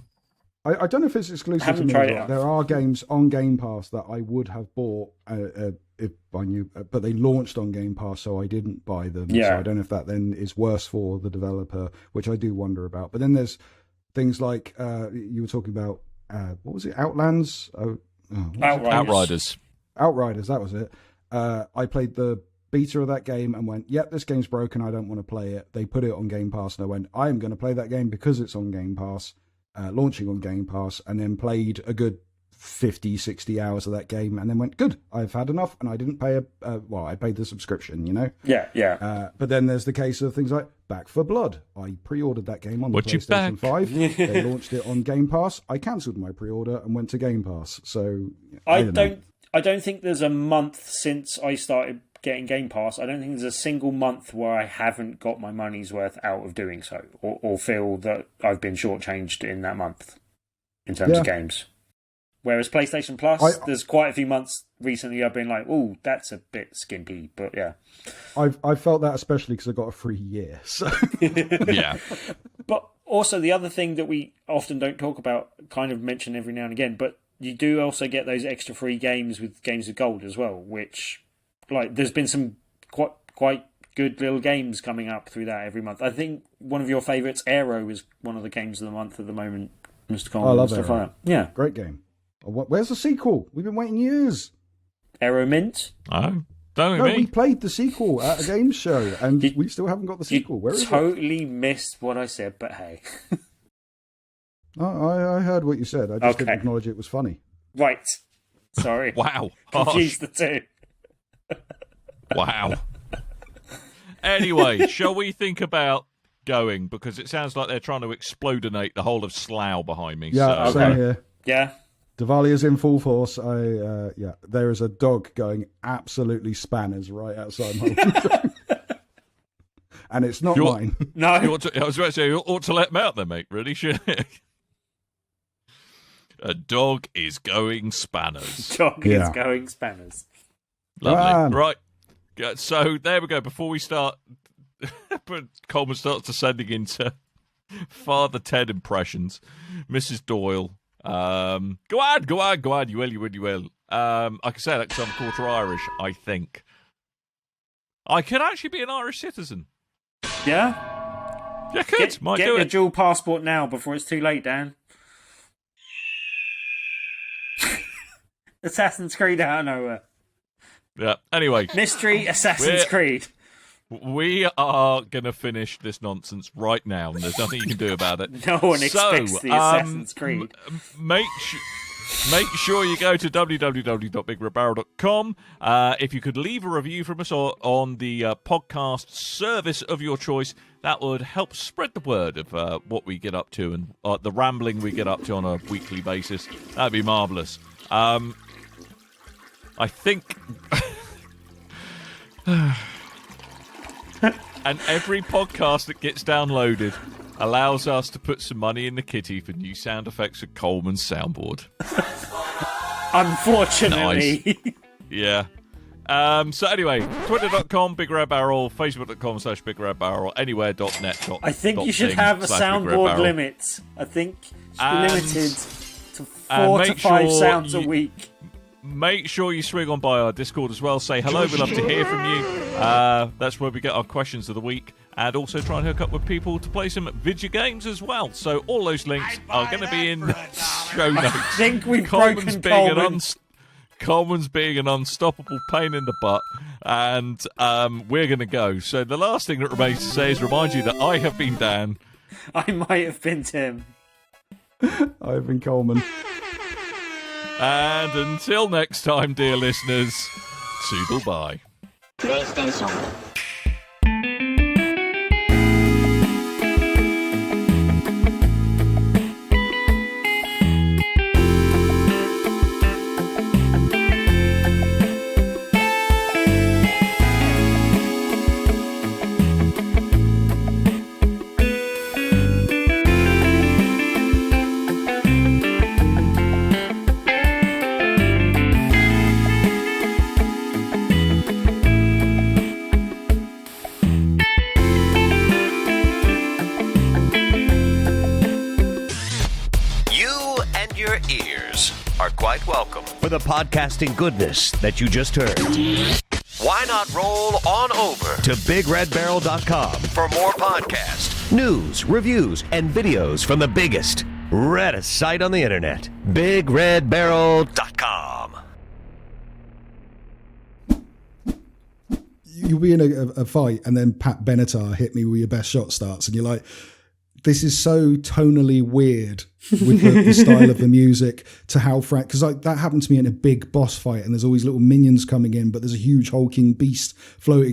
Speaker 3: I don't know if it's exclusive to me. There are games on Game Pass that I would have bought if I knew, but they launched on Game Pass, so I didn't buy them.
Speaker 4: Yeah.
Speaker 3: So I don't know if that then is worse for the developer, which I do wonder about. But then there's things like you were talking about, what was it, Outlands?
Speaker 2: Outriders.
Speaker 3: Outriders, that was it. I played the beta of that game and went, yep, this game's broken, I don't want to play it. They put it on Game Pass, and I went, I am going to play that game because it's on Game Pass, launching on Game Pass, and then played a good 50, 60 hours of that game, and then went, good, I've had enough, and I didn't pay I paid the subscription,
Speaker 4: Yeah.
Speaker 3: But then there's the case of things like Back for Blood. I pre-ordered that game on the PlayStation 5. They launched it on Game Pass. I cancelled my pre-order and went to Game Pass. So I
Speaker 4: don't think there's a month since I started getting Game Pass. I don't think there's a single month where I haven't got my money's worth out of doing so, or feel that I've been shortchanged in that month in terms of games. Whereas PlayStation Plus, there's quite a few months recently I've been like, "Oh, that's a bit skimpy," but yeah.
Speaker 3: I've felt that especially because I got a free year. So
Speaker 2: yeah.
Speaker 4: But also the other thing that we often don't talk about, kind of mention every now and again, but you do also get those extra free games with Games of Gold as well, which, like, there's been some quite good little games coming up through that every month. I think one of your favourites, Aero, is one of the games of the month at the moment, Mr. Coleman.
Speaker 3: I love Aero.
Speaker 4: Yeah.
Speaker 3: Great game. Where's the sequel? We've been waiting years.
Speaker 4: Aero Mint?
Speaker 2: Oh, don't me.
Speaker 3: We played the sequel at a games show, and we still haven't got the sequel. Where is it?
Speaker 4: Totally missed what I said, but hey.
Speaker 3: I heard what you said. I just didn't acknowledge it was funny.
Speaker 4: Right. Sorry.
Speaker 2: Wow.
Speaker 4: Confused the two.
Speaker 2: Wow. Anyway, shall we think about going? Because it sounds like they're trying to explodinate the whole of Slough behind me.
Speaker 3: Yeah,
Speaker 2: so.
Speaker 3: same here.
Speaker 4: Yeah.
Speaker 3: Diwali's in full force. There is a dog going absolutely spanners right outside my window. And it's not mine.
Speaker 4: No.
Speaker 2: I was about to say, you ought to let him out there, mate. Really, should A dog is going spanners.
Speaker 4: Dog is going spanners.
Speaker 2: Lovely. Right. So there we go. Before we start, Coleman starts descending into Father Ted impressions. Mrs. Doyle. Go on. You will. I can say that because I'm quarter Irish, I think. I could actually be an Irish citizen.
Speaker 4: Yeah?
Speaker 2: Yeah, I could. Might
Speaker 4: get
Speaker 2: do
Speaker 4: your
Speaker 2: it.
Speaker 4: dual passport now before it's too late, Dan. Assassin's Creed out of nowhere.
Speaker 2: Yeah, anyway.
Speaker 4: Mystery Assassin's Creed.
Speaker 2: We are going to finish this nonsense right now, and there's nothing you can do about it.
Speaker 4: No one expects the Assassin's Creed.
Speaker 2: Make sure you go to www.BigRedBarel.com. If you could leave a review from us on the podcast service of your choice, that would help spread the word of what we get up to and the rambling we get up to on a weekly basis. That'd be marvellous. I think... And every podcast that gets downloaded allows us to put some money in the kitty for new sound effects for Coleman's soundboard.
Speaker 4: Unfortunately.
Speaker 2: Nice. Yeah. So anyway, twitter.com, BigRedBarel, facebook.com/BigRedBarel, anywhere.net.
Speaker 4: I think you should have a soundboard limit. I think you should be limited to 4 to 5 sounds a week.
Speaker 2: Make sure you swing on by our Discord as well. Say hello. We'd love to hear from you. That's where we get our questions of the week. And also try and hook up with people to play some video games as well. So all those links are going to be in the show notes.
Speaker 4: I think we've broken Coleman.
Speaker 2: Coleman's being an unstoppable pain in the butt. And we're going to go. So the last thing that remains to say is remind you that I have been Dan.
Speaker 4: I might have been Tim.
Speaker 3: I've been Coleman.
Speaker 2: And until next time, dear listeners, toodle bye.
Speaker 5: PlayStation.
Speaker 1: Quite welcome.
Speaker 6: For the podcasting goodness that you just heard.
Speaker 1: Why not roll on over
Speaker 6: to BigRedBarel.com
Speaker 1: for more podcasts,
Speaker 6: news, reviews, and videos from the biggest, reddest site on the internet. BigRedBarel.com.
Speaker 3: You'll be in a fight and then Pat Benatar hit me with your best shot starts and you're like, this is so tonally weird with the style of the music to how frank, because like that happened to me in a big boss fight and there's always little minions coming in, but there's a huge hulking beast floating